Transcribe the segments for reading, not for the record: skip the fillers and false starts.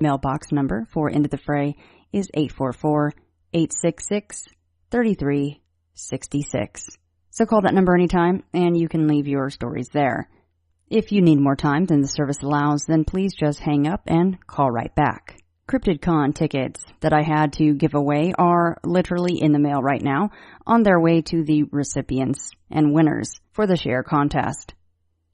Mailbox number for Into the Fray is 844-866-3366. So call that number anytime, and you can leave your stories there. If you need more time than the service allows, then please just hang up and call right back. CryptidCon tickets that I had to give away are literally in the mail right now, on their way to the recipients and winners for the share contest.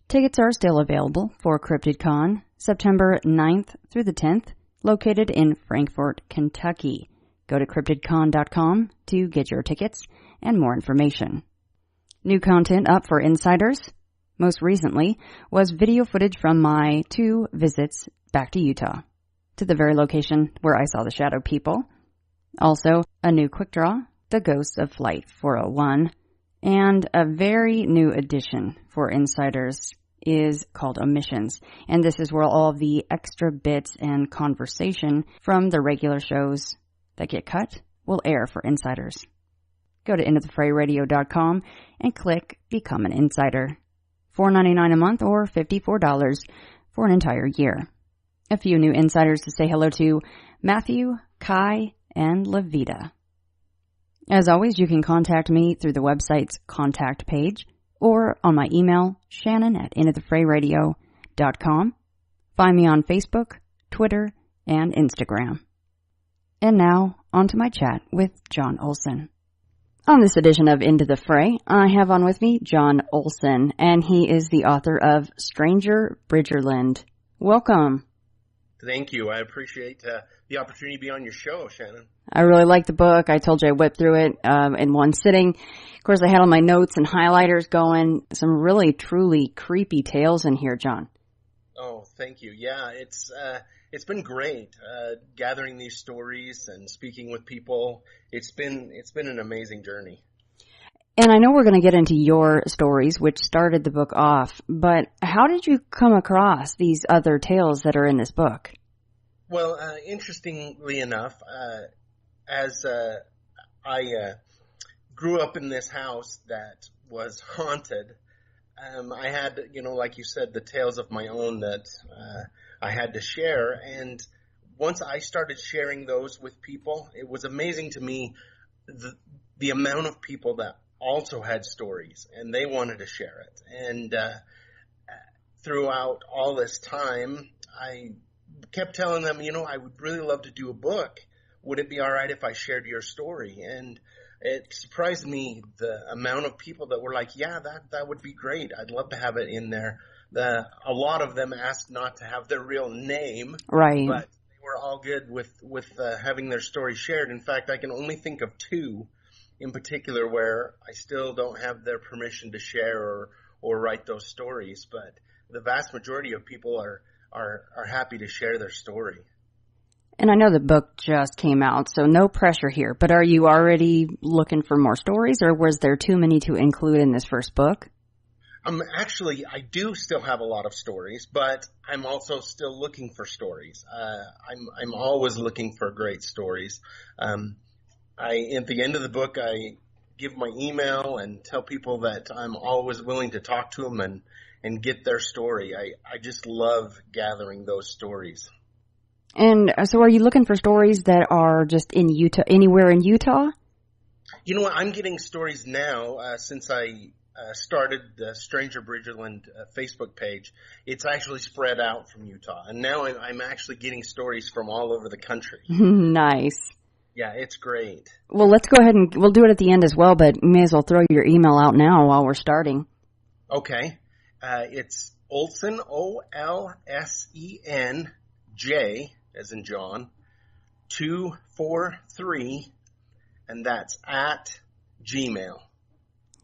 Tickets are still available for CryptidCon, September 9th through the 10th, located in Frankfort, Kentucky. Go to cryptidcon.com to get your tickets and more information. New content up for insiders. Most recently was video footage from my 2 visits back to Utah, to the very location where I saw the shadow people. Also, a new quick draw, The Ghosts of Flight 401, and a very new addition for insiders is called Omissions, and this is where all of the extra bits and conversation from the regular shows that get cut will air for insiders. Go to intothefrayradio.com and click Become an Insider. $4.99 a month or $54 for an entire year. A few new insiders to say hello to: Matthew, Kai, and Levita. As always, you can contact me through the website's contact page or on my email, shannon@intothefrayradio.com. Find me on Facebook, Twitter, and Instagram. And now, on to my chat with John Olsen. On this edition of Into the Fray, I have on with me John Olsen, and he is the author of Stranger Bridgerland. Welcome. Thank you. I appreciate the opportunity to be on your show, Shannon. I really like the book. I told you I whipped through it in one sitting. Of course, I had all my notes and highlighters going. Some really, truly creepy tales in here, John. Oh, thank you. Yeah, it's been great gathering these stories and speaking with people. It's been an amazing journey. And I know we're going to get into your stories, which started the book off, but how did you come across these other tales that are in this book? Well, interestingly enough, as I grew up in this house that was haunted, I had, like you said, the tales of my own that I had to share. And once I started sharing those with people, it was amazing to me the amount of people that also had stories and they wanted to share it. And throughout all this time, I kept telling them, I would really love to do a book. Would it be all right if I shared your story? And it surprised me the amount of people that were like, yeah, that would be great. I'd love to have it in there. A lot of them asked not to have their real name. Right. But they were all good with having their story shared. In fact, I can only think of 2 in particular where I still don't have their permission to share or write those stories. But the vast majority of people are happy to share their story. And I know the book just came out, so no pressure here. But are you already looking for more stories, or was there too many to include in this first book? Actually, I do still have a lot of stories, but I'm also still looking for stories. I'm always looking for great stories. At the end of the book, I give my email and tell people that I'm always willing to talk to them and get their story. I just love gathering those stories. And so are you looking for stories that are just in Utah, anywhere in Utah? You know what? I'm getting stories now since I started the Stranger Bridgerland Facebook page. It's actually spread out from Utah. And now I'm actually getting stories from all over the country. Nice. Yeah, it's great. Well, let's go ahead and we'll do it at the end as well, but you may as well throw your email out now while we're starting. Okay. It's Olsen, OLSENJ, as in John, 243, and that's at Gmail.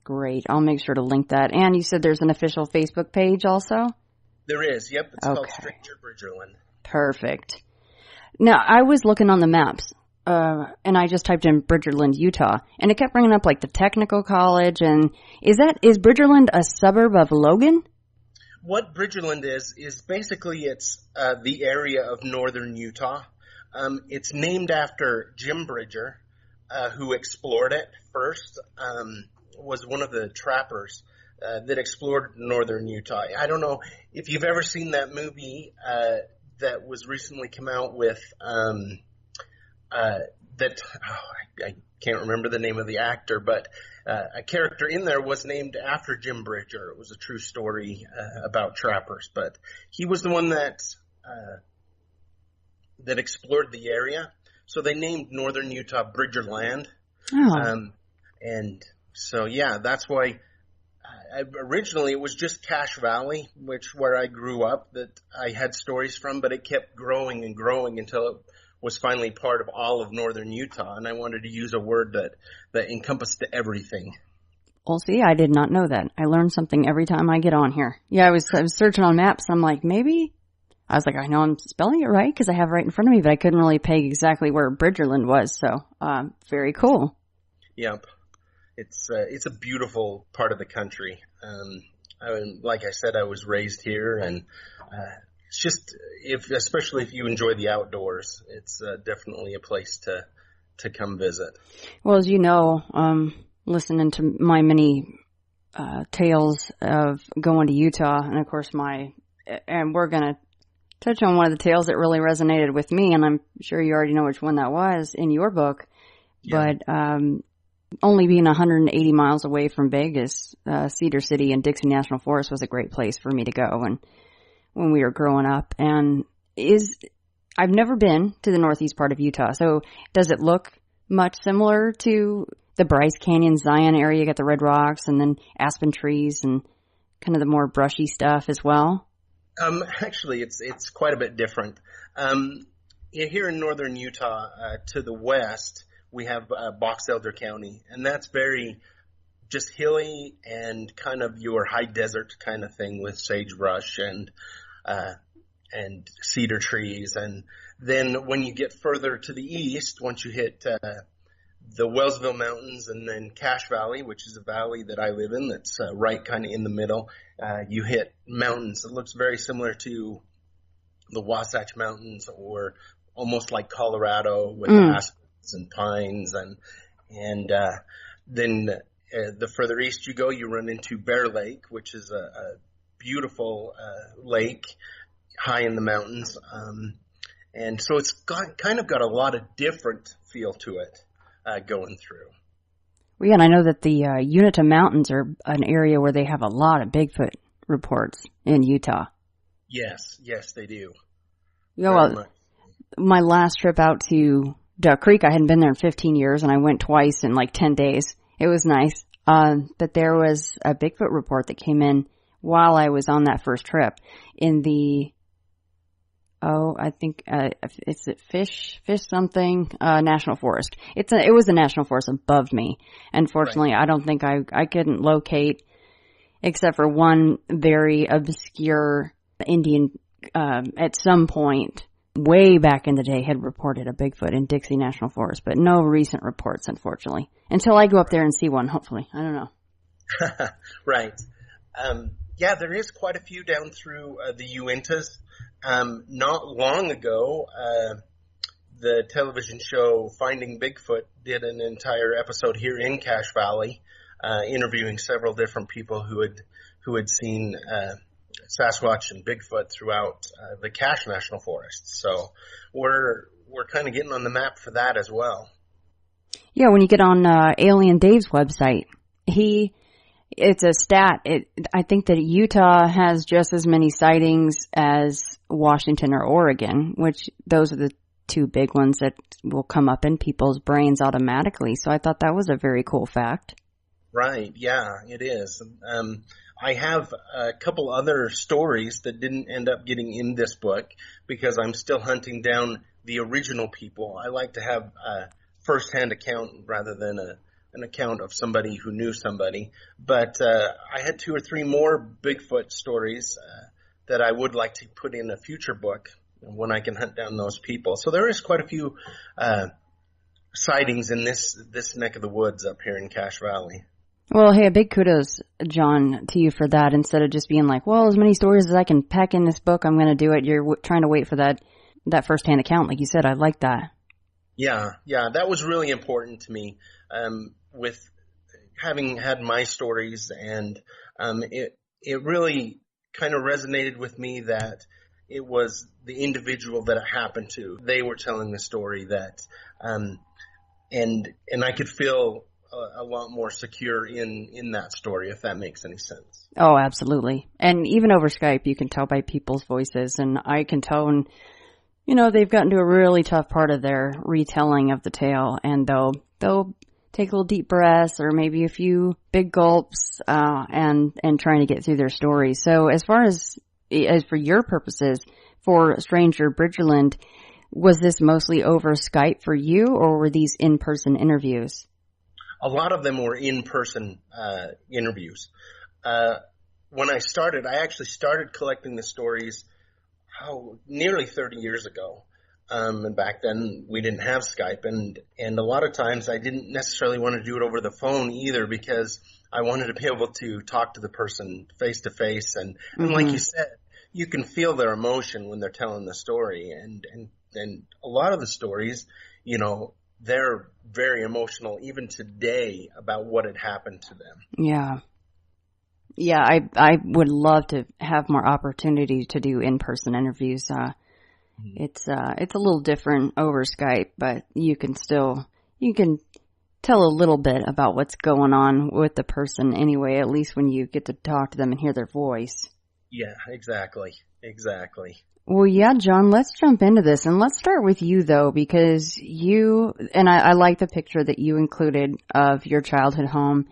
Great. I'll make sure to link that. And you said there's an official Facebook page also? There is. Yep. It's called Stranger Bridgerland. Perfect. Now, I was looking on the maps, and I just typed in Bridgerland, Utah, and it kept bringing up like the technical college. And is Bridgerland a suburb of Logan? What Bridgerland is basically it's the area of northern Utah. It's named after Jim Bridger, who explored it first. Was one of the trappers that explored northern Utah. I don't know if you've ever seen that movie, that was recently come out with I can't remember the name of the actor, but a character in there was named after Jim Bridger. It was a true story about trappers, but he was the one that explored the area. So they named northern Utah Bridgerland. Oh. And so, yeah, that's why originally it was just Cache Valley, where I grew up, that I had stories from, but it kept growing and growing until it was finally part of all of northern Utah. And I wanted to use a word that encompassed everything. Well, see, I did not know that. I learn something every time I get on here. Yeah, I was searching on maps. I'm like, maybe. I was like, I know I'm spelling it right because I have it right in front of me, but I couldn't really peg exactly where Bridgerland was. So, very cool. Yep. It's a beautiful part of the country. Like I said, I was raised here, and it's just, especially if you enjoy the outdoors, it's definitely a place to come visit. Well, as you know, listening to my many tales of going to Utah, and of course and we're gonna touch on one of the tales that really resonated with me, and I'm sure you already know which one that was in your book. Yeah. But only being 180 miles away from Vegas, Cedar City and Dixie National Forest was a great place for me to go when we were growing up. And I've never been to the northeast part of Utah, so does it look much similar to the Bryce Canyon, Zion area? You got the red rocks and then aspen trees and kind of the more brushy stuff as well? Actually, it's quite a bit different. Here in northern Utah, to the west, we have Box Elder County, and that's very just hilly and kind of your high desert kind of thing with sagebrush and cedar trees. And then when you get further to the east, once you hit the Wellsville Mountains and then Cache Valley, which is a valley that I live in that's right kind of in the middle, you hit mountains. It looks very similar to the Wasatch Mountains, or almost like Colorado with aspens and pines. And then the further east you go, you run into Bear Lake, which is a beautiful lake high in the mountains. And so it's kind of got a lot of different feel to it going through. Well, yeah, and I know that the Uinta Mountains are an area where they have a lot of Bigfoot reports in Utah. Yes, they do. Yeah, well, my last trip out to Duck Creek, I hadn't been there in 15 years, and I went twice in like 10 days. It was nice. But there was a Bigfoot report that came in while I was on that first trip in the, I think, it's Fish something, National Forest. It was a national forest above me. Unfortunately, right. I don't think I couldn't locate, except for one very obscure Indian, at some point, way back in the day, had reported a Bigfoot in Dixie National Forest, but no recent reports, unfortunately. Until I go up there and see one, hopefully. I don't know. Right. Yeah, there is quite a few down through the Uintas. Not long ago, the television show Finding Bigfoot did an entire episode here in Cache Valley, interviewing several different people who had seen Sasquatch and Bigfoot throughout the Cache National Forest. So we're kind of getting on the map for that as well. Yeah, when you get on Alien Dave's website, it's a stat. I think that Utah has just as many sightings as Washington or Oregon, which those are the two big ones that will come up in people's brains automatically. So I thought that was a very cool fact. Right. Yeah, it is. I have a couple other stories that didn't end up getting in this book because I'm still hunting down the original people. I like to have a first-hand account rather than an account of somebody who knew somebody. But I had 2 or 3 more Bigfoot stories that I would like to put in a future book when I can hunt down those people. So there is quite a few sightings in this neck of the woods up here in Cache Valley. Well, hey, a big kudos, John, to you for that. Instead of just being like, well, as many stories as I can pack in this book, I'm going to do it. You're trying to wait for that first-hand account. Like you said, I like that. Yeah, that was really important to me. With having had my stories, and it really kind of resonated with me that it was the individual that it happened to. They were telling the story that, and I could feel a lot more secure in that story, if that makes any sense. Oh, absolutely. And even over Skype, you can tell by people's voices, and I can tell when, they've gotten to a really tough part of their retelling of the tale, and they'll take a little deep breaths or maybe a few big gulps, and trying to get through their story. So as far as for your purposes, for Stranger Bridgerland, was this mostly over Skype for you, or were these in-person interviews? A lot of them were in-person interviews. When I started, I actually started collecting the stories nearly 30 years ago. And back then we didn't have Skype, and a lot of times I didn't necessarily want to do it over the phone either, because I wanted to be able to talk to the person face to face. And like you said, you can feel their emotion when they're telling the story. And a lot of the stories, they're very emotional even today about what had happened to them. Yeah. Yeah, I would love to have more opportunity to do in-person interviews. It's a little different over Skype, but you can tell a little bit about what's going on with the person anyway, at least when you get to talk to them and hear their voice. Yeah, exactly. Well, yeah, John, let's jump into this, and let's start with you, though, because I like the picture that you included of your childhood home,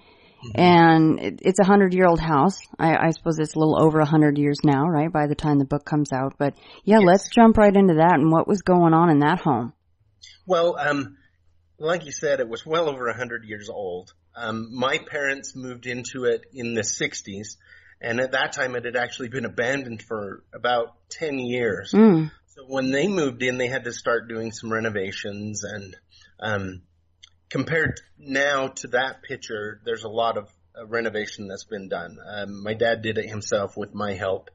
and it's 100-year-old house. I suppose it's a little over 100 years now, right, by the time the book comes out, but yeah, yes. Let's jump right into that and what was going on in that home. Well, like you said, it was well over 100 years old. My parents moved into it in the 60s. And at that time, it had actually been abandoned for about 10 years. So when they moved in, they had to start doing some renovations. And compared now to that picture, there's a lot of renovation that's been done. My dad did it himself with my help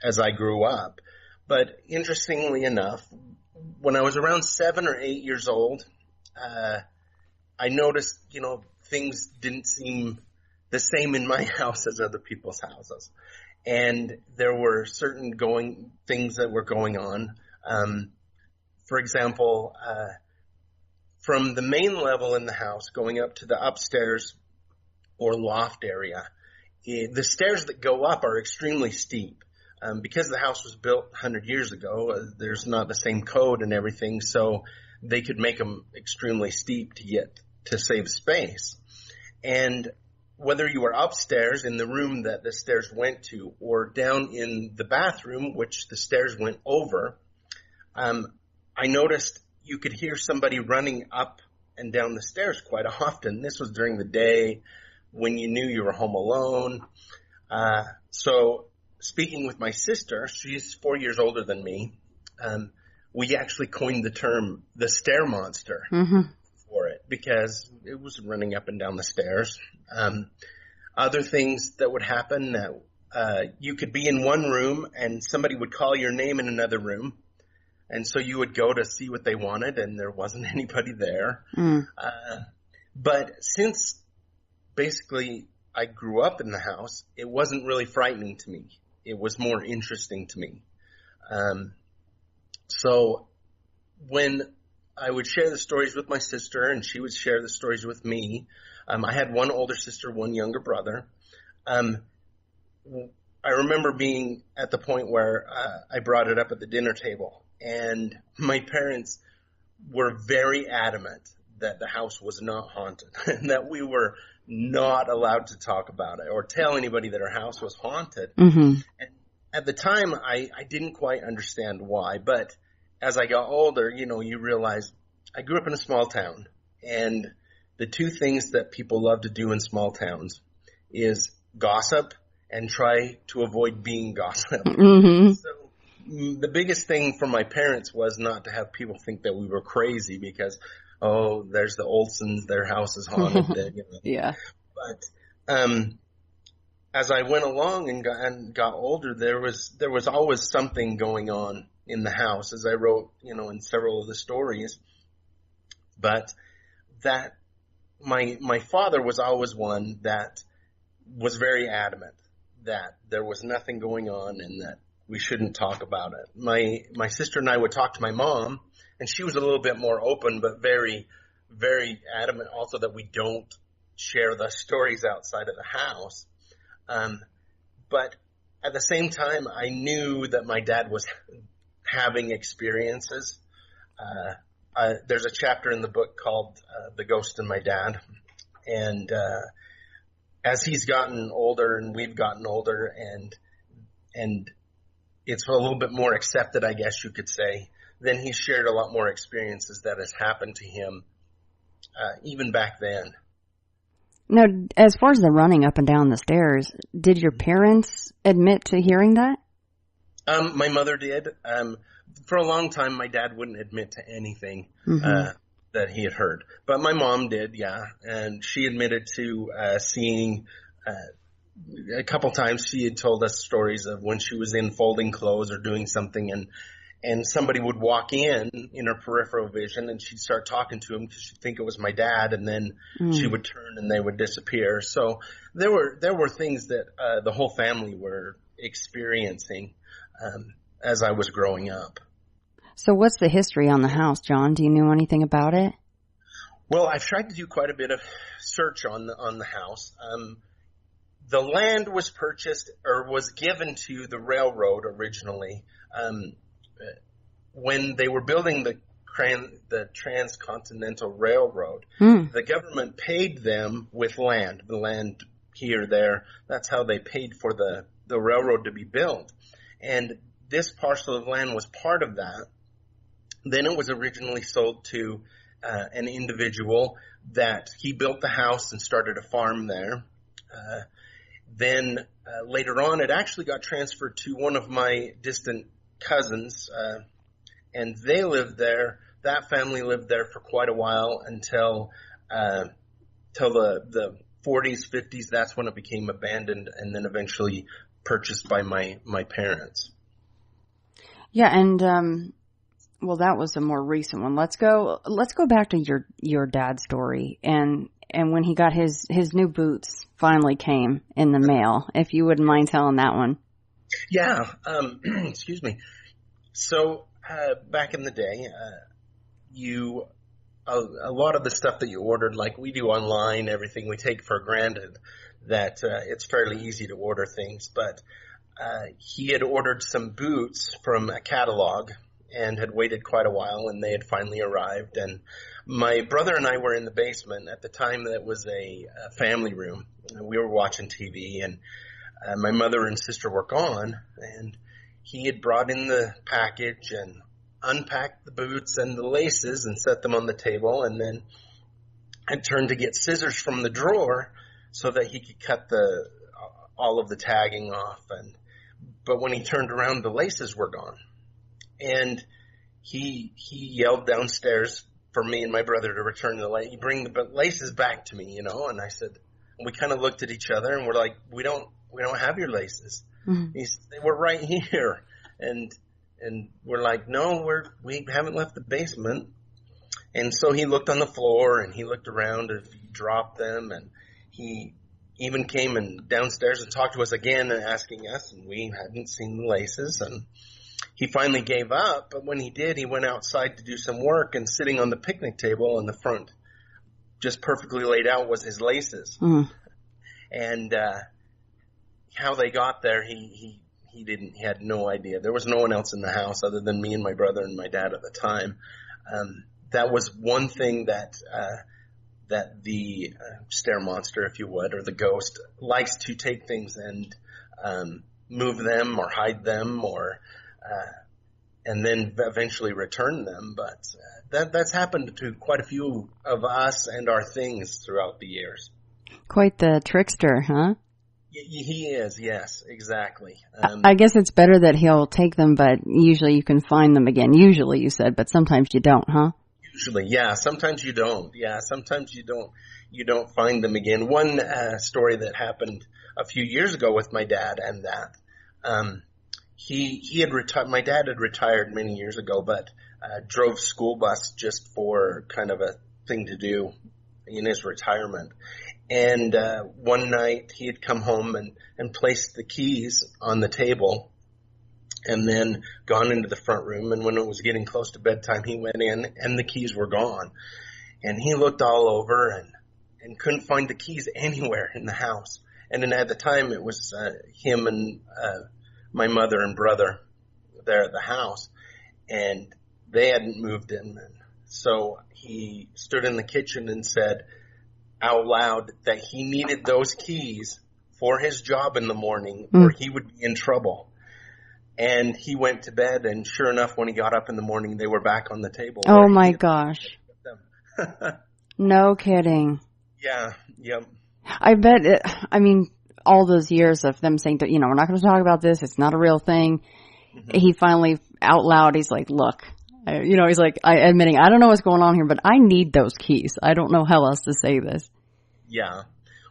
as I grew up. But interestingly enough, when I was around 7 or 8 years old, I noticed, things didn't seem the same in my house as other people's houses. And there were certain things that were going on. For example, from the main level in the house going up to the upstairs or loft area, the stairs that go up are extremely steep. Because the house was built 100 years ago, there's not the same code and everything, so they could make them extremely steep to save space. And whether you were upstairs in the room that the stairs went to or down in the bathroom, which the stairs went over, I noticed you could hear somebody running up and down the stairs quite often. This was during the day when you knew you were home alone. So speaking with my sister, she's 4 years older than me, we actually coined the term the stair monster. For it, because it was running up and down the stairs. Other things that would happen, you could be in one room and somebody would call your name in another room. And so you would go to see what they wanted and there wasn't anybody there. But since basically I grew up in the house, it wasn't really frightening to me. It was more interesting to me. So when I would share the stories with my sister, and she would share the stories with me. I had one older sister, one younger brother. I remember being at the point where I brought it up at the dinner table, and my parents were very adamant that the house was not haunted, and that we were not allowed to talk about it or tell anybody that our house was haunted. And at the time, I didn't quite understand why, but as I got older, you realize I grew up in a small town, and the two things that people love to do in small towns is gossip and try to avoid being gossip. So the biggest thing for my parents was not to have people think that we were crazy because, there's the Olsens, their house is haunted. Yeah. But as I went along and got older, there was always something going on in the house, as I wrote, in several of the stories. But that my father was always one that was very adamant that there was nothing going on and that we shouldn't talk about it. My sister and I would talk to my mom, and she was a little bit more open, but very, very adamant also that we don't share the stories outside of the house. But at the same time, I knew that my dad was having experiences. There's a chapter in the book called The Ghost in My Dad. And as he's gotten older and we've gotten older and it's a little bit more accepted, I guess you could say, then he shared a lot more experiences that has happened to him even back then. Now, as far as the running up and down the stairs, did your parents admit to hearing that? My mother did. For a long time, my dad wouldn't admit to anything that he had heard. But my mom did, yeah. And she admitted to seeing a couple times. She had told us stories of when she was in folding clothes or doing something, and somebody would walk in her peripheral vision, and she'd start talking to him because she'd think it was my dad, and then she would turn and they would disappear. So there were things that the whole family were experiencing as I was growing up. So what's the history on the house, John? Do you know anything about it? Well, I've tried to do quite a bit of search on the house. The land was purchased or was given to the railroad originally. When they were building the Transcontinental Railroad, the government paid them with land, the land here, there. That's how they paid for the railroad to be built. And this parcel of land was part of that. Then it was originally sold to an individual that he built the house and started a farm there. Then later on, it actually got transferred to one of my distant cousins, and they lived there. That family lived there for quite a while until the 40s, 50s. That's when it became abandoned and then eventually purchased by my parents. Yeah, and well, that was a more recent one. Let's go back to your dad's story and when he got his new boots finally came in the mail. If you wouldn't mind telling that one. Yeah, excuse me. So back in the day, a lot of the stuff that you ordered, like we do online, everything we take for granted that it's fairly easy to order things. But he had ordered some boots from a catalog and had waited quite a while, and they had finally arrived. And my brother and I were in the basement at the time. That was a family room. We were watching TV, and my mother and sister were gone, and he had brought in the package and unpacked the boots and the laces and set them on the table, and then had turned to get scissors from the drawer so that he could cut all of the tagging off. But when he turned around, the laces were gone. And he yelled downstairs for me and my brother to return the laces. Bring the laces back to me, And I said, we kind of looked at each other and we're like, we don't have your laces. Mm-hmm. He said, they were right here. And we're like, no, we haven't left the basement. And so he looked on the floor and he looked around if he dropped them, and he even came and downstairs and talked to us again and asking us, and we hadn't seen the laces. And he finally gave up, but when he did, he went outside to do some work, and sitting on the picnic table in the front, just perfectly laid out, was his laces. Mm. And how they got there, he had no idea. There was no one else in the house other than me and my brother and my dad at the time. That was one thing that the stair monster, if you would, or the ghost, likes to take things and move them or hide them and then eventually return them. But that's happened to quite a few of us and our things throughout the years. Quite the trickster, huh? He is, yes, exactly. I guess it's better that he'll take them, but usually you can find them again. Usually, you said, but sometimes you don't, huh? Usually, yeah. Sometimes you don't. Yeah, sometimes you don't find them again. One story that happened a few years ago with my dad, and that he had retired. My dad had retired many years ago, but drove school bus just for kind of a thing to do in his retirement. And one night he had come home and placed the keys on the table, and then gone into the front room. And when it was getting close to bedtime, he went in and the keys were gone. And he looked all over and couldn't find the keys anywhere in the house. And then at the time it was him and my mother and brother there at the house, and they hadn't moved in. So he stood in the kitchen and said out loud that he needed those keys for his job in the morning or he would be in trouble. And he went to bed, and sure enough, when he got up in the morning, they were back on the table. Oh my gosh. No kidding. Yeah, yep. I bet all those years of them saying, we're not going to talk about this, it's not a real thing. Mm-hmm. He finally, out loud, he's like, look, he's like, admitting, I don't know what's going on here, but I need those keys. I don't know how else to say this. Yeah.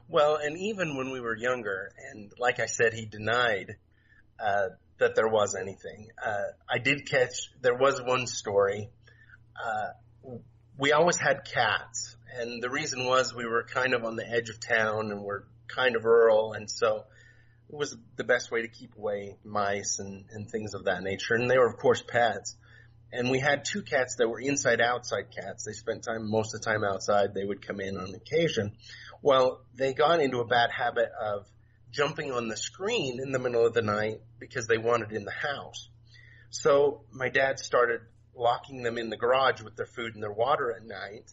Well, and even when we were younger, and like I said, he denied that there was anything. I did catch, there was one story. We always had cats, and the reason was we were kind of on the edge of town and we're kind of rural, and so it was the best way to keep away mice and things of that nature. And they were, of course, pets. And we had two cats that were inside-outside cats. They spent most of the time outside. They would come in on occasion. Well, they got into a bad habit of jumping on the screen in the middle of the night because they wanted in the house. So my dad started locking them in the garage with their food and their water at night.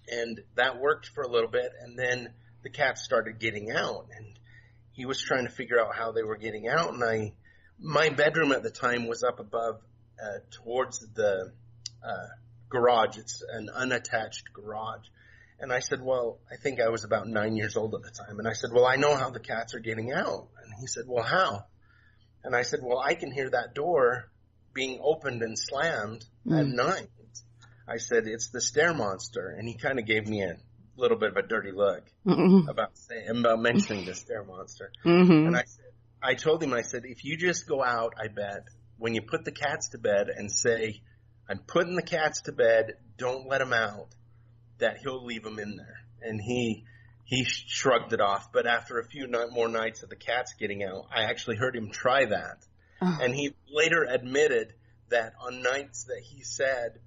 And that worked for a little bit. And then the cats started getting out. And he was trying to figure out how they were getting out. And my bedroom at the time was up above towards the garage. It's an unattached garage. And I said, well, I think I was about 9 years old at the time. And I said, well, I know how the cats are getting out. And he said, well, how? And I said, well, I can hear that door being opened and slammed at night. I said, it's the stair monster. And he kind of gave me a little bit of a dirty look about mentioning the stair monster. Mm-hmm. And I told him, I said, if you just go out, I bet, when you put the cats to bed and say, I'm putting the cats to bed, don't let them out, that he'll leave them in there. And he shrugged it off. But after a few more nights of the cats getting out, I actually heard him try that. Oh. And he later admitted that on nights that he said,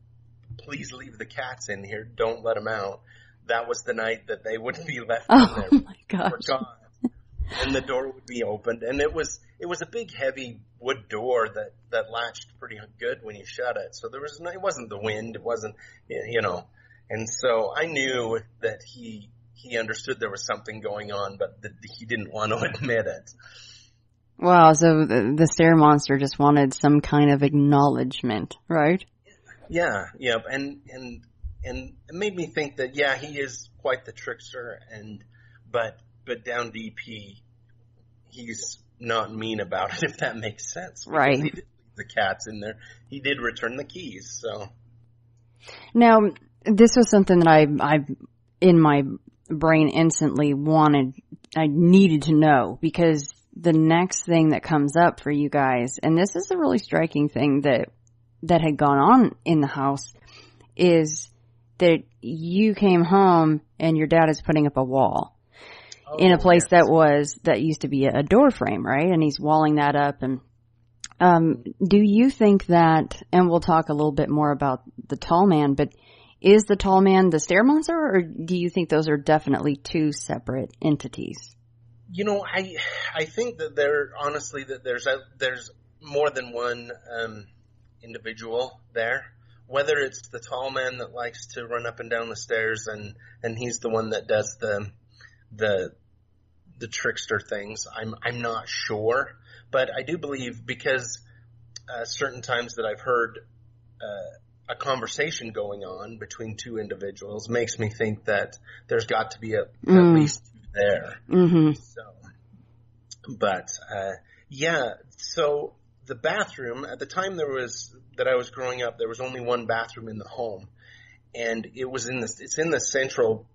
please leave the cats in here, don't let them out, that was the night that they would be left in there. Oh my gosh. And the door would be opened. And it was a big, heavy wood door that latched pretty good when you shut it. So it wasn't the wind, it wasn't, And so I knew that he understood there was something going on, but that he didn't want to admit it. Wow, so the stair monster just wanted some kind of acknowledgement, right? Yeah, and it made me think that, yeah, he is quite the trickster, but down deep he's not mean about it, if that makes sense. Right. He did leave the cats in there. He did return the keys, so. Now, this was something that I in my brain instantly I needed to know, because the next thing that comes up for you guys, and this is a really striking thing that had gone on in the house, is that you came home and your dad is putting up a wall in a place that used to be a door frame, right? And he's walling that up. And do you think that, and we'll talk a little bit more about the tall man, but is the tall man the stair monster, or do you think those are definitely two separate entities? I think that there's more than one individual there. Whether it's the tall man that likes to run up and down the stairs and he's the one that does the trickster things, I'm not sure. But I do believe, because certain times that I've heard a conversation going on between two individuals makes me think that there's got to be at least two there. Mm-hmm. So, but so the bathroom, at the time that I was growing up, there was only one bathroom in the home, and it's in the central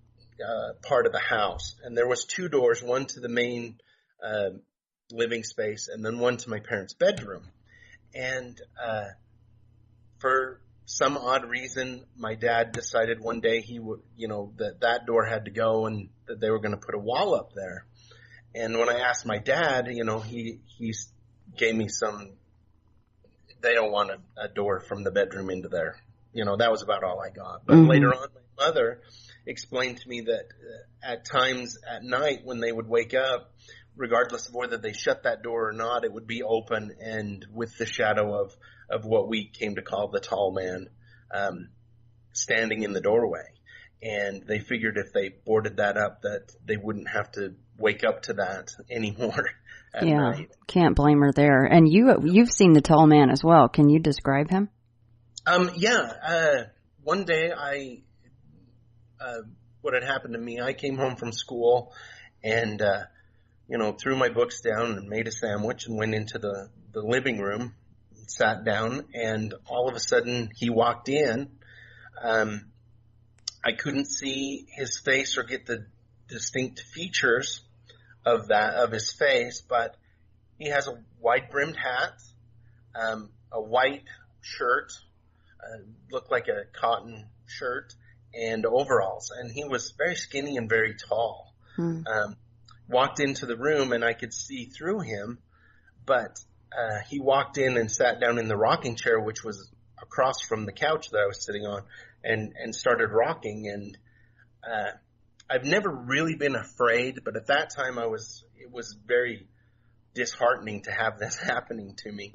part of the house, and there was two doors, one to the main living space and then one to my parents' bedroom. And for some odd reason, my dad decided one day he would, that door had to go and that they were going to put a wall up there. And when I asked my dad, he gave me some they don't want a door from the bedroom into there. That was about all I got. But later on, my mother explained to me that at times at night when they would wake up, regardless of whether they shut that door or not, it would be open and with the shadow of what we came to call the tall man standing in the doorway. And they figured if they boarded that up that they wouldn't have to wake up to that anymore at night. Can't blame her there. And you've seen the tall man as well. Can you describe him? One day what had happened to me, I came home from school and, threw my books down and made a sandwich and went into the living room, sat down, and all of a sudden he walked in. I couldn't see his face or get the distinct features of his face, but he has a wide-brimmed hat, a white shirt, looked like a cotton shirt, and overalls. And he was very skinny and very tall. Walked into the room and I could see through him, but he walked in and sat down in the rocking chair, which was across from the couch that I was sitting on, and started rocking. And I've never really been afraid, but at that time it was very disheartening to have this happening to me.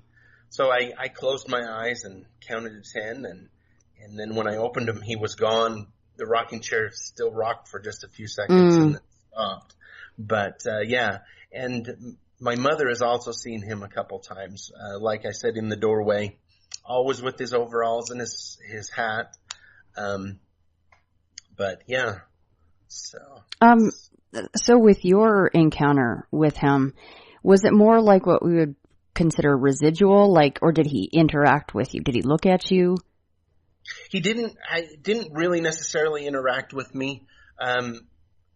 So I closed my eyes and counted to 10, and then when I opened them, he was gone. The rocking chair still rocked for just a few seconds and then stopped. But and my mother has also seen him a couple times. Like I said, in the doorway, always with his overalls and his hat. But yeah, so with your encounter with him, was it more like what we would consider residual, or did he interact with you? Did he look at you? He didn't. I didn't really necessarily interact with me.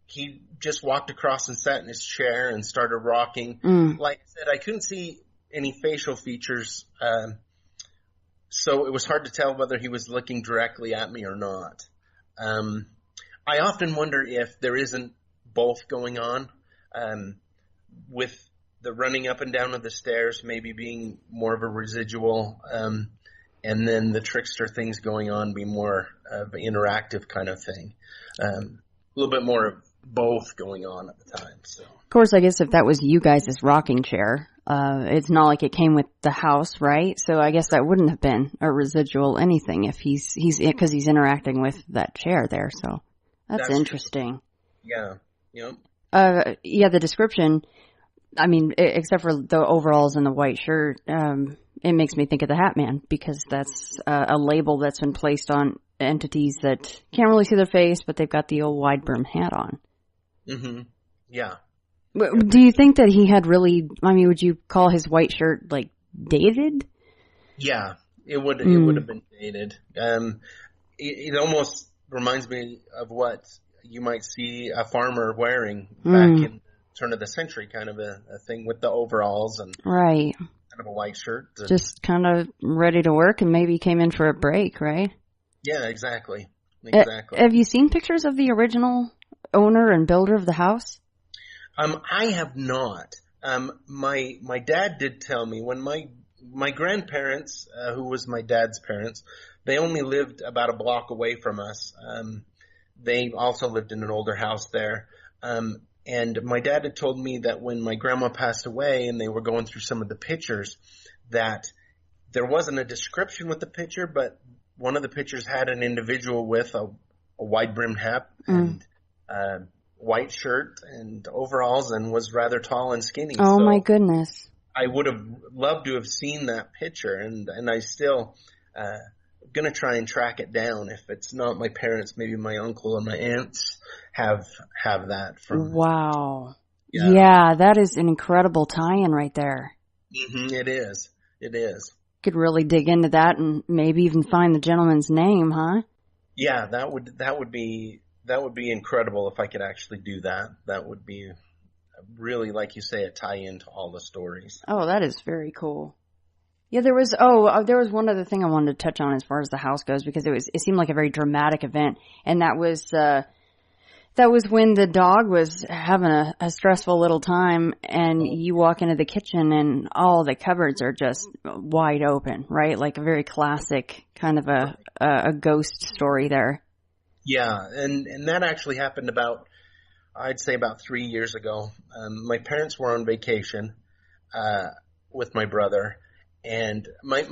He just walked across and sat in his chair and started rocking. Like I said, I couldn't see any facial features, so it was hard to tell whether he was looking directly at me or not. I often wonder if there isn't both going on, with the running up and down of the stairs maybe being more of a residual, and then the trickster things going on be more of an interactive kind of thing. A little bit more of both going on at the time. So, of course, I guess if that was you guys' rocking chair, it's not like it came with the house, right? So I guess that wouldn't have been a residual anything if because he's interacting with that chair there. So that's interesting. True. Yeah. The description, I mean, except for the overalls and the white shirt, it makes me think of the Hatman, because that's a label that's been placed on entities that can't really see their face, but they've got the old wide brim hat on. Yeah. Do you think that he had really, would you call his white shirt dated? Yeah, it would have been dated. It almost reminds me of what you might see a farmer wearing back in the turn of the century, kind of a thing with the overalls and right, kind of a white shirt. Just kind of ready to work and maybe came in for a break, right? Yeah, exactly. Have you seen pictures of the original owner and builder of the house? I have not. My dad did tell me when my grandparents, who was my dad's parents, they only lived about a block away from us. They also lived in an older house there. And my dad had told me that when my grandma passed away and they were going through some of the pictures, that there wasn't a description with the picture, but one of the pictures had an individual with a wide-brimmed hat and white shirt and overalls and was rather tall and skinny. Oh, so my goodness. I would have loved to have seen that picture, and I still going to try and track it down. If it's not my parents, maybe my uncle and my aunts have that from. Wow. Yeah, that is an incredible tie-in right there. It is. Could really dig into that and maybe even find the gentleman's name, huh? Yeah, that would be incredible if I could actually do that. That would be really, like you say, a tie-in to all the stories. Oh, that is very cool. Yeah, there was one other thing I wanted to touch on as far as the house goes, because it seemed like a very dramatic event, and that was That was when the dog was having a stressful little time, and you walk into the kitchen and all the cupboards are just wide open, right? Like a very classic kind of a ghost story there. Yeah, and that actually happened I'd say about 3 years ago. My parents were on vacation with my brother. And my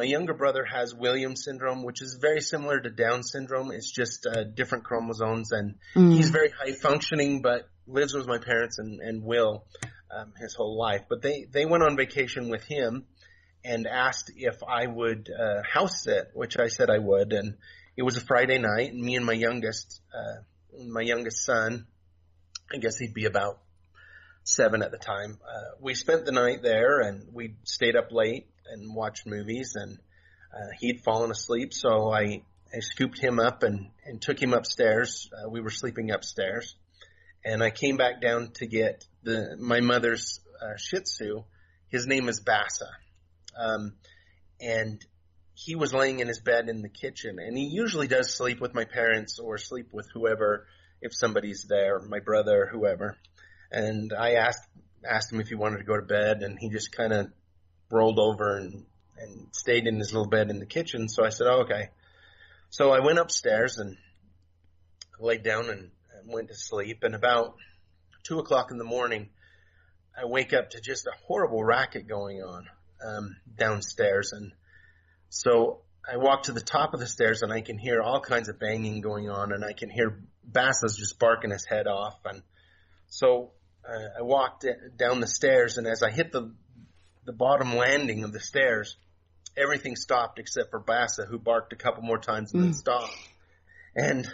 younger brother has Williams syndrome, which is very similar to Down syndrome. It's just different chromosomes, and he's very high functioning, but lives with my parents and will his whole life. But they went on vacation with him and asked if I would house sit, which I said I would. And it was a Friday night, and me and my youngest son, I guess he'd be about 7 at the time. We spent the night there, and we stayed up late and watched movies, and he'd fallen asleep. So I scooped him up and took him upstairs. We were sleeping upstairs, and I came back down to get my mother's Shih Tzu. His name is Bassa. And he was laying in his bed in the kitchen, and he usually does sleep with my parents or sleep with whoever, if somebody's there, my brother, whoever. And I asked him if he wanted to go to bed, and he just kind of rolled over and stayed in his little bed in the kitchen. So I said, oh, okay. So I went upstairs and laid down and went to sleep. And about 2 o'clock in the morning, I wake up to just a horrible racket going on downstairs. And so I walk to the top of the stairs, and I can hear all kinds of banging going on, and I can hear Bassa's just barking his head off. And so I walked down the stairs, and as I hit the bottom landing of the stairs, everything stopped except for Bassa, who barked a couple more times and then stopped. And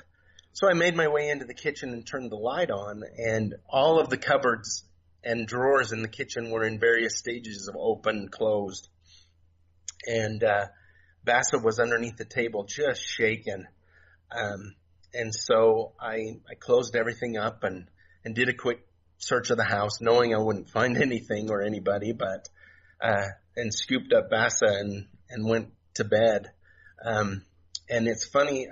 so I made my way into the kitchen and turned the light on, and all of the cupboards and drawers in the kitchen were in various stages of open, closed. And Bassa was underneath the table just shaking. And so I closed everything up and did a quick search of the house, knowing I wouldn't find anything or anybody, but and scooped up Bassa and went to bed. And it's funny,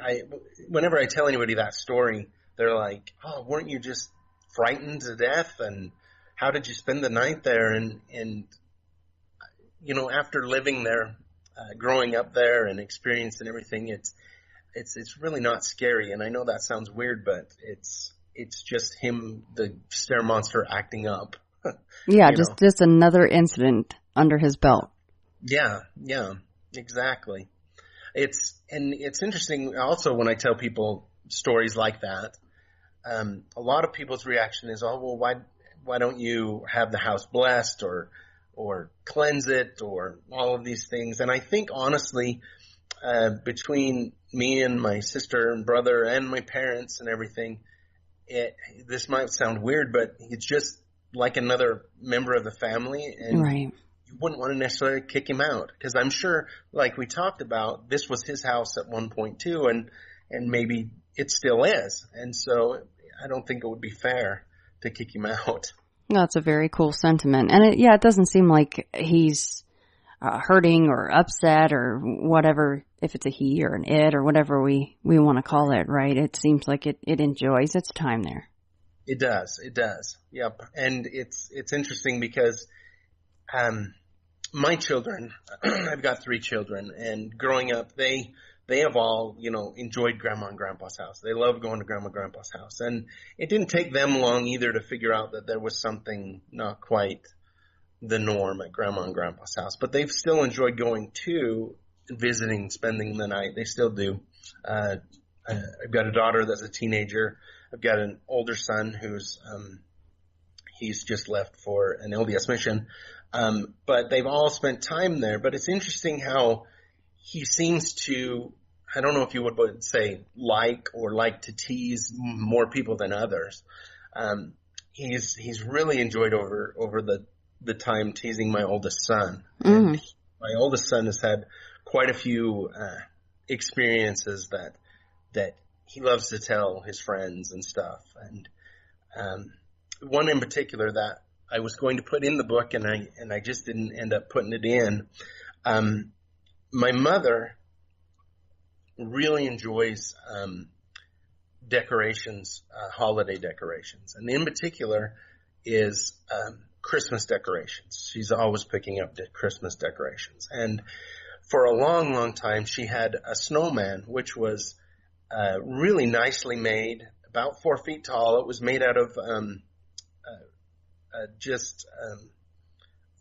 whenever I tell anybody that story, they're like, oh, weren't you just frightened to death? And how did you spend the night there? And you know, after living there, growing up there and experiencing everything, it's really not scary. And I know that sounds weird, but it's just him, the stair monster, acting up. Yeah, just another incident under his belt. Yeah, exactly. It's interesting also when I tell people stories like that. A lot of people's reaction is, oh, well, why don't you have the house blessed or cleanse it or all of these things? And I think honestly, between me and my sister and brother and my parents and everything, this might sound weird, but it's just like another member of the family, and right. You wouldn't want to necessarily kick him out, because I'm sure, like we talked about, this was his house at one point too, and maybe it still is, and so I don't think it would be fair to kick him out. That's a very cool sentiment, and it doesn't seem like he's hurting or upset or whatever, if it's a he or an it or whatever we want to call it, right? It seems like it enjoys its time there. It does. Yep. And it's interesting because my children, I've got 3 children, and growing up, they have all, enjoyed Grandma and Grandpa's house. They love going to Grandma and Grandpa's house. And it didn't take them long either to figure out that there was something not quite the norm at Grandma and Grandpa's house. But they've still enjoyed going to, visiting, spending the night. They still do. I've got a daughter that's a teenager. I've got an older son who's he's just left for an LDS mission. But they've all spent time there. But it's interesting how he seems to, I don't know if you would say like to tease more people than others. He's really enjoyed over the time teasing my oldest son. Mm-hmm. And my oldest son has had quite a few experiences that he loves to tell his friends and stuff. And one in particular that I was going to put in the book, and I just didn't end up putting it in. My mother really enjoys decorations, holiday decorations, and in particular is Christmas decorations. She's always picking up Christmas decorations, and for a long, long time she had a snowman, which was really nicely made, about 4 feet tall. It was made out of just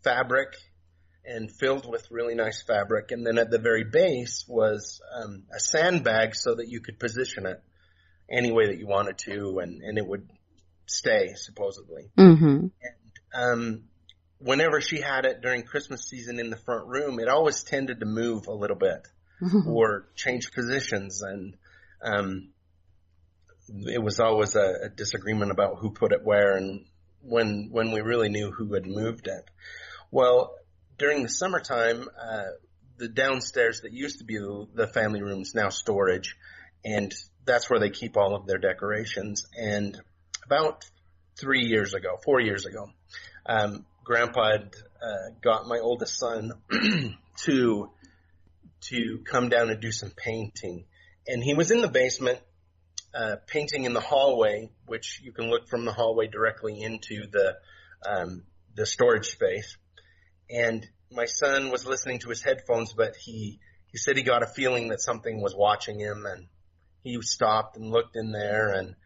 fabric and filled with really nice fabric. And then at the very base was a sandbag so that you could position it any way that you wanted to, and it would stay, supposedly. Mm-hmm. And whenever she had it during Christmas season in the front room, it always tended to move a little bit or change positions. And it was always a disagreement about who put it where and when we really knew who had moved it. Well, during the summertime, the downstairs that used to be the family room is now storage, and that's where they keep all of their decorations. And about 4 years ago, Grandpa had got my oldest son to come down and do some painting. And he was in the basement painting in the hallway, which you can look from the hallway directly into the storage space. And my son was listening to his headphones, but he said he got a feeling that something was watching him, and he stopped and looked in there and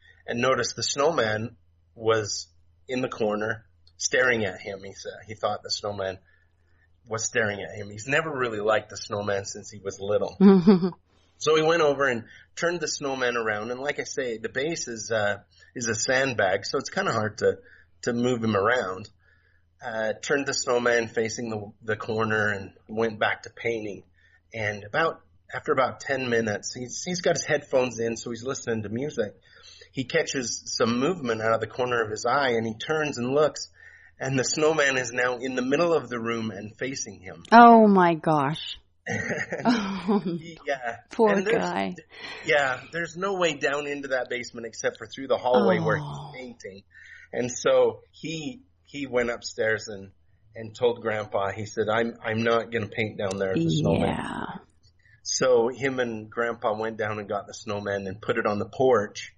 noticed the snowman was in the corner staring at him. He said he thought the snowman was staring at him. He's never really liked the snowman since he was little. So he went over and turned the snowman around, and like I say, the base is a sandbag, so it's kind of hard to move him around. Turned the snowman facing the corner and went back to painting. And after about 10 minutes, he's got his headphones in, so he's listening to music. He catches some movement out of the corner of his eye, and he turns and looks, and the snowman is now in the middle of the room and facing him. Oh my gosh. Yeah. Poor guy. Yeah, there's no way down into that basement except for through the hallway where he's painting. And so he went upstairs and told Grandpa, he said, I'm not going to paint down there as a snowman. Yeah. So him and Grandpa went down and got the snowman and put it on the porch.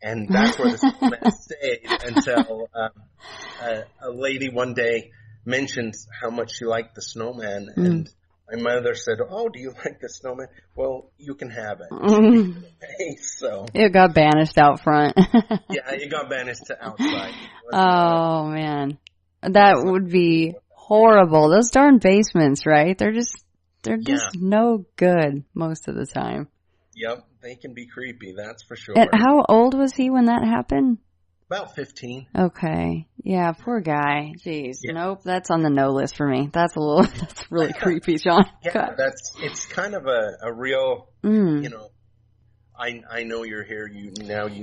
And that's where the snowman stayed until a lady one day mentioned how much she liked the snowman. And my mother said, "Oh, do you like the snowman? Well, you can have it." So it got banished out front. Yeah, it got banished to outside. Oh, man. That would be horrible. Those darn basements, right? They're just no good most of the time. Yep, they can be creepy, that's for sure. And how old was he when that happened? About 15. Okay. Yeah, poor guy. Jeez. Yeah. Nope, that's on the no list for me. That's really creepy, John. Yeah, it's kind of a real, I know you're here, you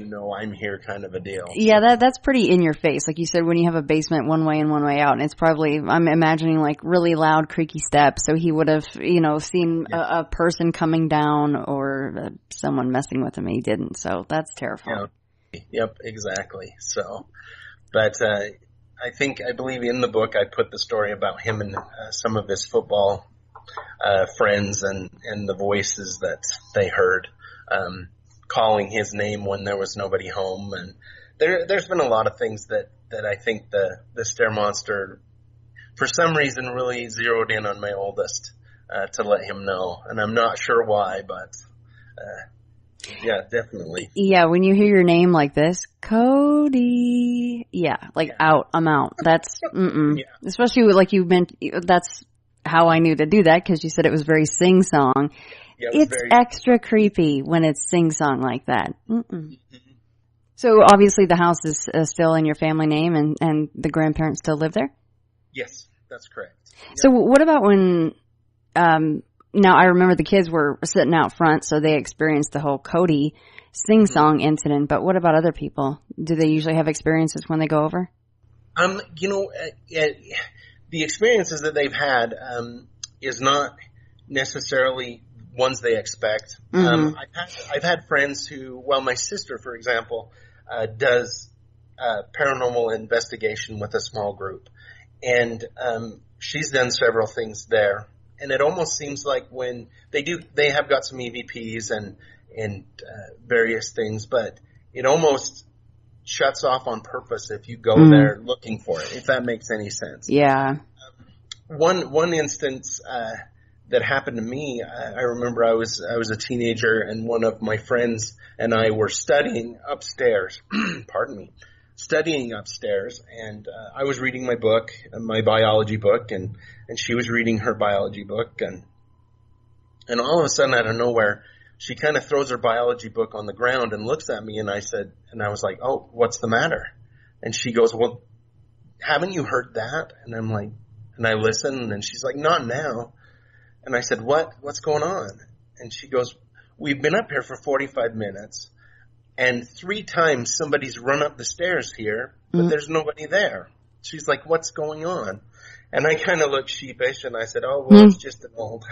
know I'm here kind of a deal. Yeah, that's pretty in your face. Like you said, when you have a basement one way and one way out, and it's probably, I'm imagining like really loud, creaky steps. So he would have, seen a person coming down or someone messing with him. He didn't. So that's terrifying. Yeah. Yep, exactly. So, but I believe in the book I put the story about him and some of his football friends and the voices that they heard calling his name when there was nobody home. And there's been a lot of things that I think the stair monster, for some reason, really zeroed in on my oldest to let him know. And I'm not sure why, but yeah, definitely. Yeah, when you hear your name like this, Cody. Yeah, out, I'm out. That's, Yeah. Especially like you meant, that's how I knew to do that, because you said it was very sing-song. Yeah, it's extra creepy when it's sing-song like that. Mm-hmm. So obviously the house is still in your family name and the grandparents still live there? Yes, that's correct. Yep. So what about when, now I remember the kids were sitting out front, so they experienced the whole Cody sing-song incident, but what about other people? Do they usually have experiences when they go over? The experiences that they've had is not necessarily ones they expect. Mm-hmm. I've had friends who, my sister, for example, does paranormal investigation with a small group, and she's done several things there. And it almost seems like when they have got some EVPs and various things, but it almost shuts off on purpose if you go there looking for it, if that makes any sense. Yeah. One instance that happened to me, I remember I was a teenager, and one of my friends and I were studying upstairs. Pardon me. Studying upstairs, and I was reading my book, my biology book, and she was reading her biology book, and all of a sudden, out of nowhere, she kind of throws her biology book on the ground and looks at me, and I was like, "Oh, what's the matter?" And she goes, "Well, haven't you heard that?" And I'm like, and I listen, and she's like, "Not now." And I said, "What's going on?" And she goes, "We've been up here for 45 minutes, and 3 times somebody's run up the stairs here, but there's nobody there." She's like, "What's going on?" And I kind of looked sheepish, and I said, "Oh, well, it's just an old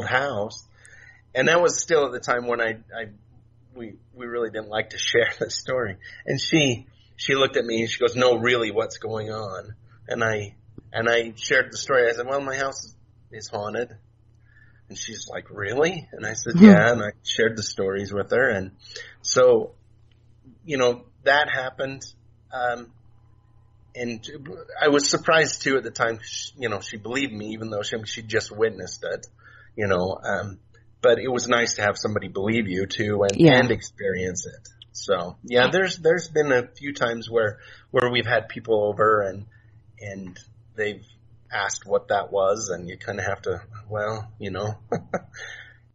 house." And that was still at the time when we really didn't like to share the story. And she looked at me and she goes, "No, really, what's going on?" And I shared the story. I said, "Well, my house is haunted." And she's like, "Really?" And I said, "Yeah." And I shared the stories with her. And so, that happened. And I was surprised too at the time, she believed me, even though she just witnessed it, but it was nice to have somebody believe you too and experience it. So yeah, there's been a few times where we've had people over and they've asked what that was, and you kind of have to,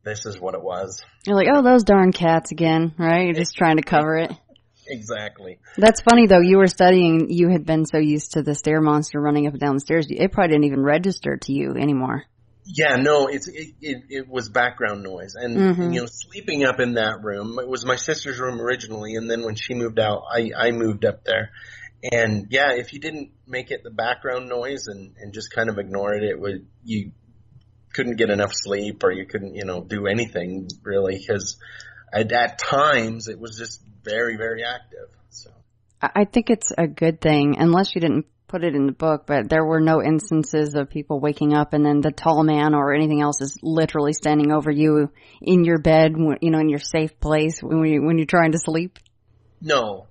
this is what it was. You're like, "Oh, those darn cats again," right? You're just trying to cover it. Exactly. That's funny, though. You were studying. You had been so used to the stair monster running up and down the stairs. It probably didn't even register to you anymore. Yeah, no, it was background noise. And, sleeping up in that room, it was my sister's room originally. And then when she moved out, I moved up there. And yeah, if you didn't make it the background noise and just kind of ignore it, you couldn't get enough sleep, or you couldn't, do anything really, because at times it was just very, very active. So I think it's a good thing, unless you didn't put it in the book, but there were no instances of people waking up and then the tall man or anything else is literally standing over you in your bed, in your safe place when you're trying to sleep. No.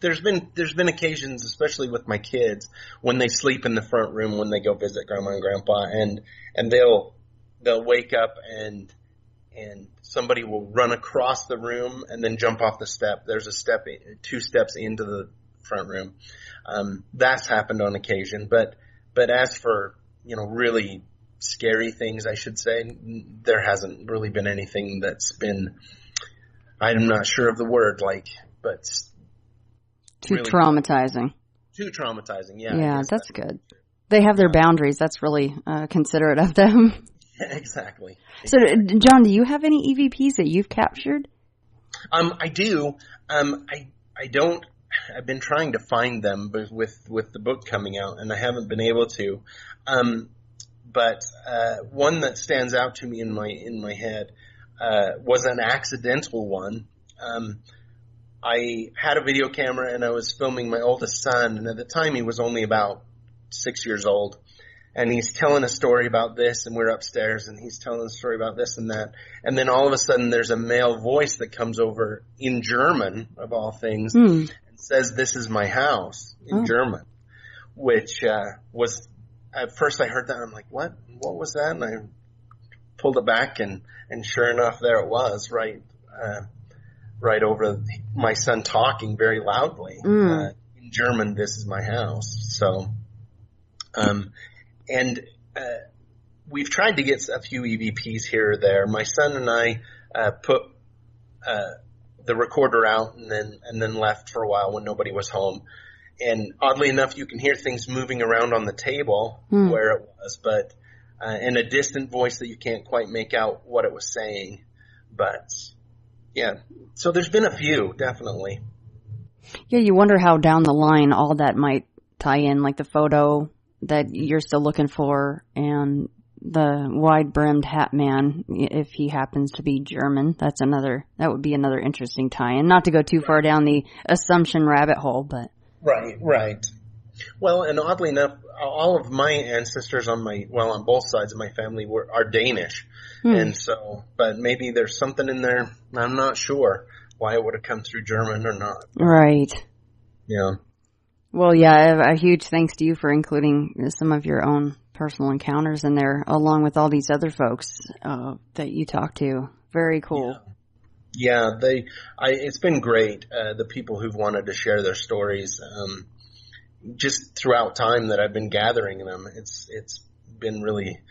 There's been occasions, especially with my kids, when they sleep in the front room when they go visit grandma and grandpa, and they'll wake up and somebody will run across the room and then jump off the step. There's a step, 2 steps into the front room. That's happened on occasion, but as for, really scary things, I should say, there hasn't really been anything that's been, I'm not sure of the word, but too really traumatizing. Too traumatizing, yeah. Yeah, that's good. They have their boundaries. That's really considerate of them. Yeah, exactly. So, John, do you have any EVPs that you've captured? I do. I don't. I've been trying to find them, but with the book coming out, and I haven't been able to. But one that stands out to me in my head was an accidental one. I had a video camera and I was filming my oldest son, and at the time he was only about 6 years old. And he's telling a story about this, and we're upstairs, and he's telling a story about this and that. And then all of a sudden there's a male voice that comes over in German, of all things, and says, "This is my house," in German, which was, at first I heard that, and I'm like, what was that? And I pulled it back, and sure enough, there it was, right over my son talking very loudly, in German, "This is my house." So, and we've tried to get a few EVPs here or there. My son and I put the recorder out and then left for a while when nobody was home. And oddly enough, you can hear things moving around on the table where it was, but in a distant voice that you can't quite make out what it was saying. But yeah, so there's been a few, definitely. Yeah, you wonder how down the line all that might tie in, like the photo that you're still looking for and the wide-brimmed hat man, if he happens to be German. That would be another interesting tie-in. Not to go too far down the assumption rabbit hole, but. Right. Well, and oddly enough, all of my ancestors on both sides of my family are Danish. And so, but maybe there's something in there, I'm not sure. why it would have come through German or not. Right. Yeah. Well, yeah, a huge thanks to you for including some of your own personal encounters in there, along with all these other folks that you talk to. Very cool. Yeah, it's been great. The people who've wanted to share their stories, just throughout time that I've been gathering them, it's been really,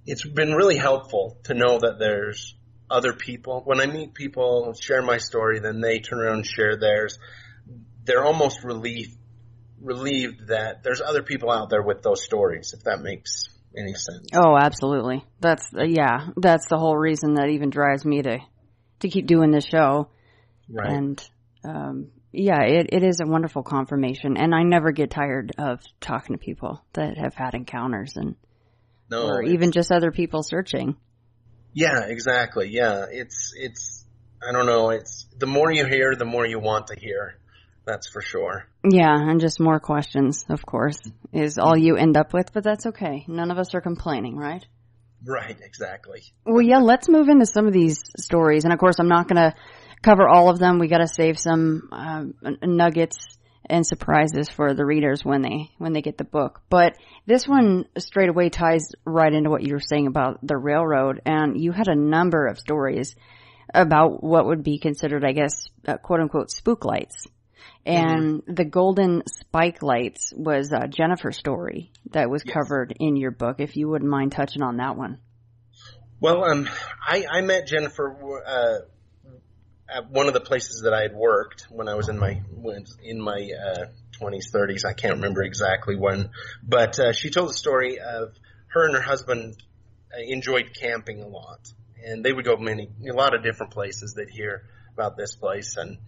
it's been really helpful to know that there's other people. When I meet people, share my story, then they turn around and share theirs. They're almost relieved that there's other people out there with those stories, if that makes any sense. Oh, absolutely. That's the whole reason that even drives me to keep doing this show. Right. And, it is a wonderful confirmation. And I never get tired of talking to people that have had encounters or even just other people searching. Yeah, exactly. Yeah. It's, I don't know. It's the more you hear, the more you want to hear. That's for sure. Yeah, and just more questions, of course, is all you end up with, but that's okay. None of us are complaining, right? Right, exactly. Well, yeah, let's move into some of these stories. And, of course, I'm not going to cover all of them. We got to save some nuggets and surprises for the readers when they get the book. But this one straight away ties right into what you were saying about the railroad. And you had a number of stories about what would be considered, I guess, quote-unquote, spook lights. And the golden spike lights was Jennifer's story that was covered in your book, if you wouldn't mind touching on that one. Well, I met Jennifer at one of the places that I had worked when I was in my 20s, 30s. I can't remember exactly when, but she told the story of her and her husband enjoyed camping a lot, and they would go a lot of different places. They'd hear about this place and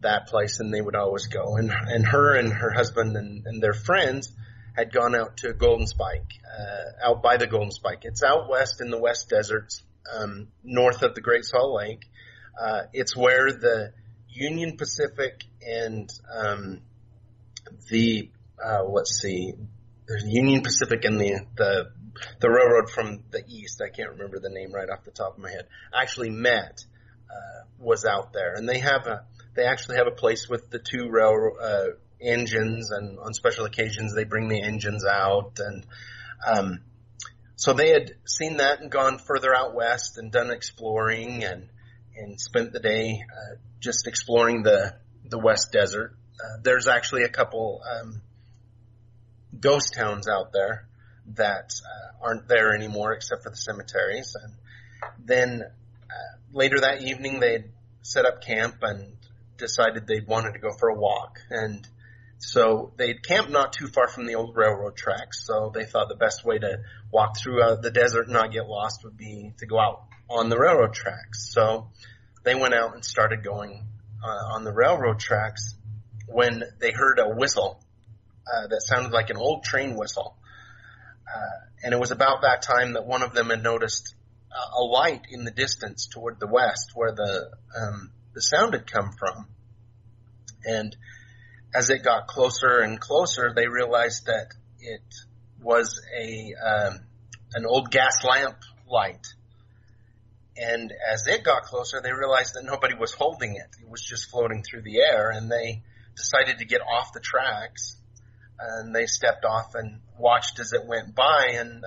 that place, and they would always go. And her and her husband and their friends had gone out to Golden Spike, out by the Golden Spike. It's out west in the West Deserts, north of the Great Salt Lake. It's where the Union Pacific and there's Union Pacific and the railroad from the east, I can't remember the name right off the top of my head, actually met, was out there. And they actually have a place with the two railroad engines, and on special occasions they bring the engines out. And so they had seen that and gone further out west and done exploring and spent the day just exploring the West Desert. There's actually a couple ghost towns out there that aren't there anymore except for the cemeteries. And then later that evening they'd set up camp and decided they wanted to go for a walk. And so they'd camped not too far from the old railroad tracks, so they thought the best way to walk through the desert and not get lost would be to go out on the railroad tracks. So they went out and started going on the railroad tracks when they heard a whistle that sounded like an old train whistle. And it was about that time that one of them had noticed a light in the distance toward the west where the sound had come from. And as it got closer and closer, they realized that it was an old gas lamp light. And as it got closer, they realized that nobody was holding it. It was just floating through the air, and they decided to get off the tracks. And they stepped off and watched as it went by. And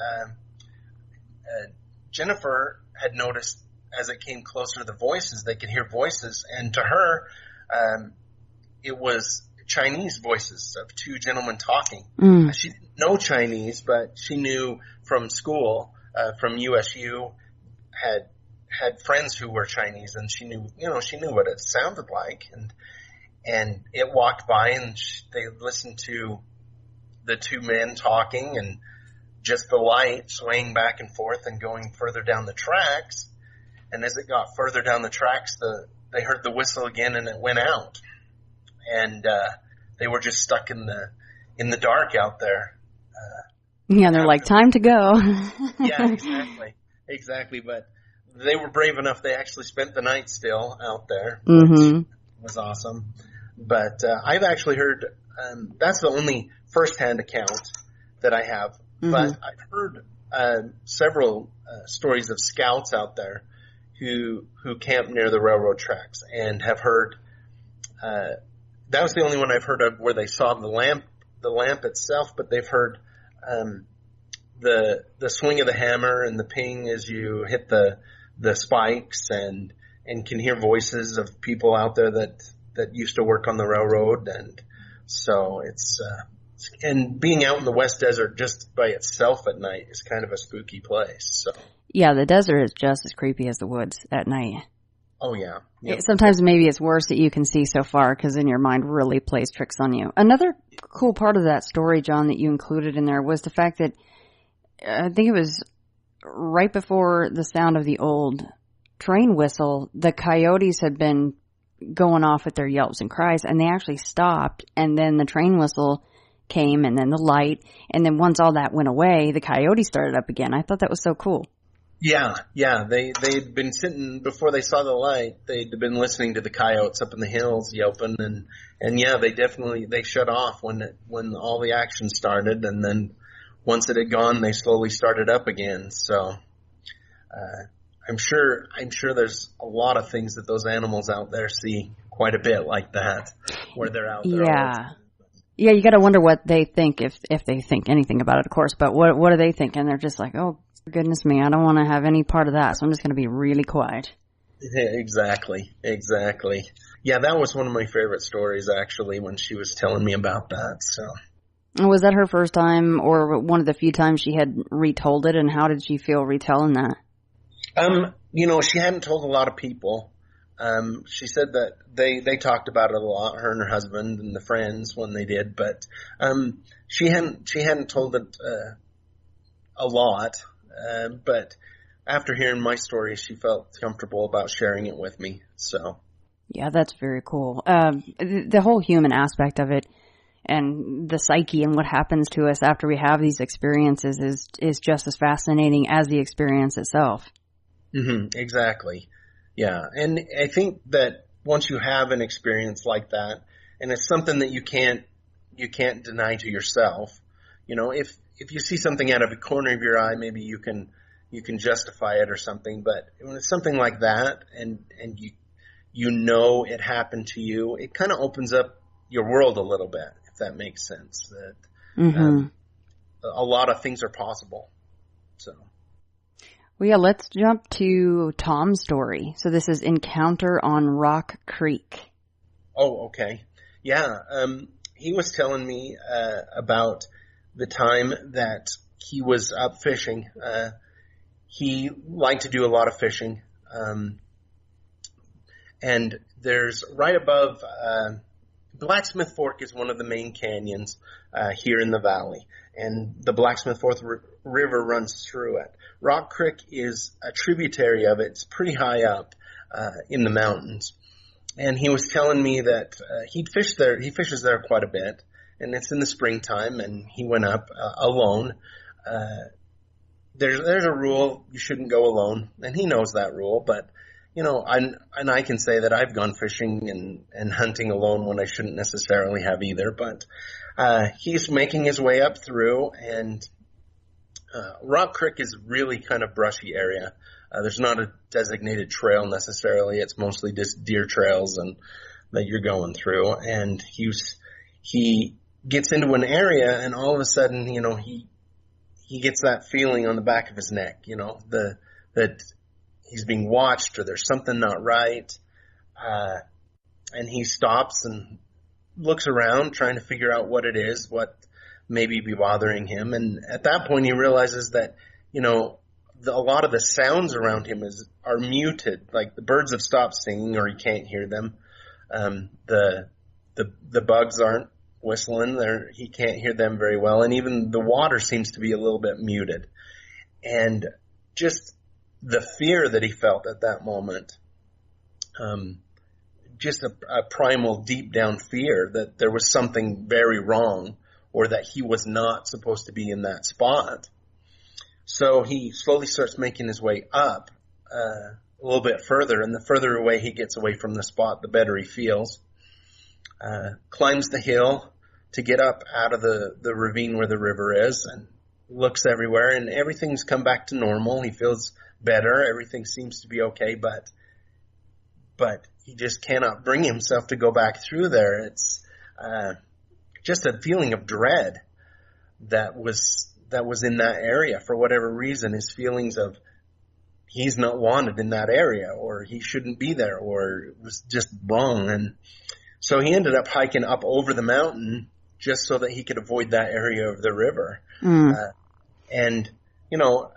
Jennifer had noticed as it came closer to the voices, they could hear voices. And to her, it was Chinese voices of two gentlemen talking. She didn't know Chinese, but she knew from school, from USU, had friends who were Chinese, and she knew what it sounded like. And it walked by, and they listened to the two men talking and just the light swaying back and forth and going further down the tracks. And as it got further down the tracks, they heard the whistle again, and it went out. And they were just stuck in the dark out there. Yeah, they're like, time to go. Yeah, exactly. But they were brave enough. They actually spent the night still out there, which was awesome. But I've actually heard that's the only first-hand account that I have. But I've heard several stories of scouts out there who camp near the railroad tracks and have heard. That was the only one I've heard of where they saw the lamp itself, but they've heard the swing of the hammer and the ping as you hit the spikes, and can hear voices of people out there that used to work on the railroad. And so it's and being out in the West Desert just by itself at night is kind of a spooky place. So yeah, the desert is just as creepy as the woods at night. Oh yeah. Yep. Sometimes maybe it's worse that you can see so far because then your mind really plays tricks on you. Another cool part of that story, John, that you included in there was the fact that I think it was right before the sound of the old train whistle, the coyotes had been going off with their yelps and cries, and they actually stopped, and then the train whistle came, and then the light, and then once all that went away, the coyotes started up again. I thought that was so cool. Yeah. They'd been sitting before they saw the light. They'd been listening to the coyotes up in the hills yelping, and yeah, they shut off when all the action started, and then once it had gone, they slowly started up again. So, I'm sure there's a lot of things that those animals out there see quite a bit like that, where they're out there. Yeah. Yeah, you gotta wonder what they think, if they think anything about it, of course, but what do they think? And they're just like, oh, goodness me, I don't want to have any part of that, so I'm just going to be really quiet. Yeah, exactly. Yeah, that was one of my favorite stories, actually, when she was telling me about that. So, was that her first time, or one of the few times she had retold it, and how did she feel retelling that? She hadn't told a lot of people. She said that they talked about it a lot, her and her husband and the friends when they did, but she hadn't told it a lot. But after hearing my story, she felt comfortable about sharing it with me. So, yeah, that's very cool. The whole human aspect of it, and the psyche, and what happens to us after we have these experiences is just as fascinating as the experience itself. Mm-hmm, exactly. Yeah, and I think that once you have an experience like that, and it's something that you can't deny to yourself, if you see something out of a corner of your eye, maybe you can justify it or something. But when it's something like that, and it happened to you, it kind of opens up your world a little bit, if that makes sense. That a lot of things are possible. So, well, yeah, let's jump to Tom's story. So this is Encounter on Rock Creek. Oh, okay, yeah. He was telling me about the time that he was up fishing. He liked to do a lot of fishing. And there's right above, Blacksmith Fork is one of the main canyons, here in the valley. And the Blacksmith Fork River runs through it. Rock Creek is a tributary of it. It's pretty high up, in the mountains. And he was telling me that, he'd fish there. He fishes there quite a bit. And it's in the springtime, and he went up alone. There's a rule, you shouldn't go alone, and he knows that rule, but, I can say that I've gone fishing and hunting alone when I shouldn't necessarily have either, but he's making his way up through, and Rock Creek is really kind of brushy area. There's not a designated trail necessarily, it's mostly just deer trails and that you're going through, and he gets into an area, and all of a sudden, he gets that feeling on the back of his neck, that he's being watched or there's something not right. And he stops and looks around trying to figure out what it is, what maybe be bothering him. And at that point he realizes that, a lot of the sounds around him are muted. Like the birds have stopped singing or he can't hear them. The bugs aren't whistling. He can't hear them very well. And even the water seems to be a little bit muted. And just the fear that he felt at that moment, just a primal deep down fear that there was something very wrong or that he was not supposed to be in that spot. So he slowly starts making his way up a little bit further, and the further away he gets away from the spot, the better he feels. Climbs the hill to get up out of the ravine where the river is, and looks everywhere, and everything's come back to normal. He feels better. Everything seems to be okay, but he just cannot bring himself to go back through there. It's just a feeling of dread that was in that area for whatever reason. His feelings of he's not wanted in that area, or he shouldn't be there, or it was just wrong. And so he ended up hiking up over the mountain just so that he could avoid that area of the river. And, you know,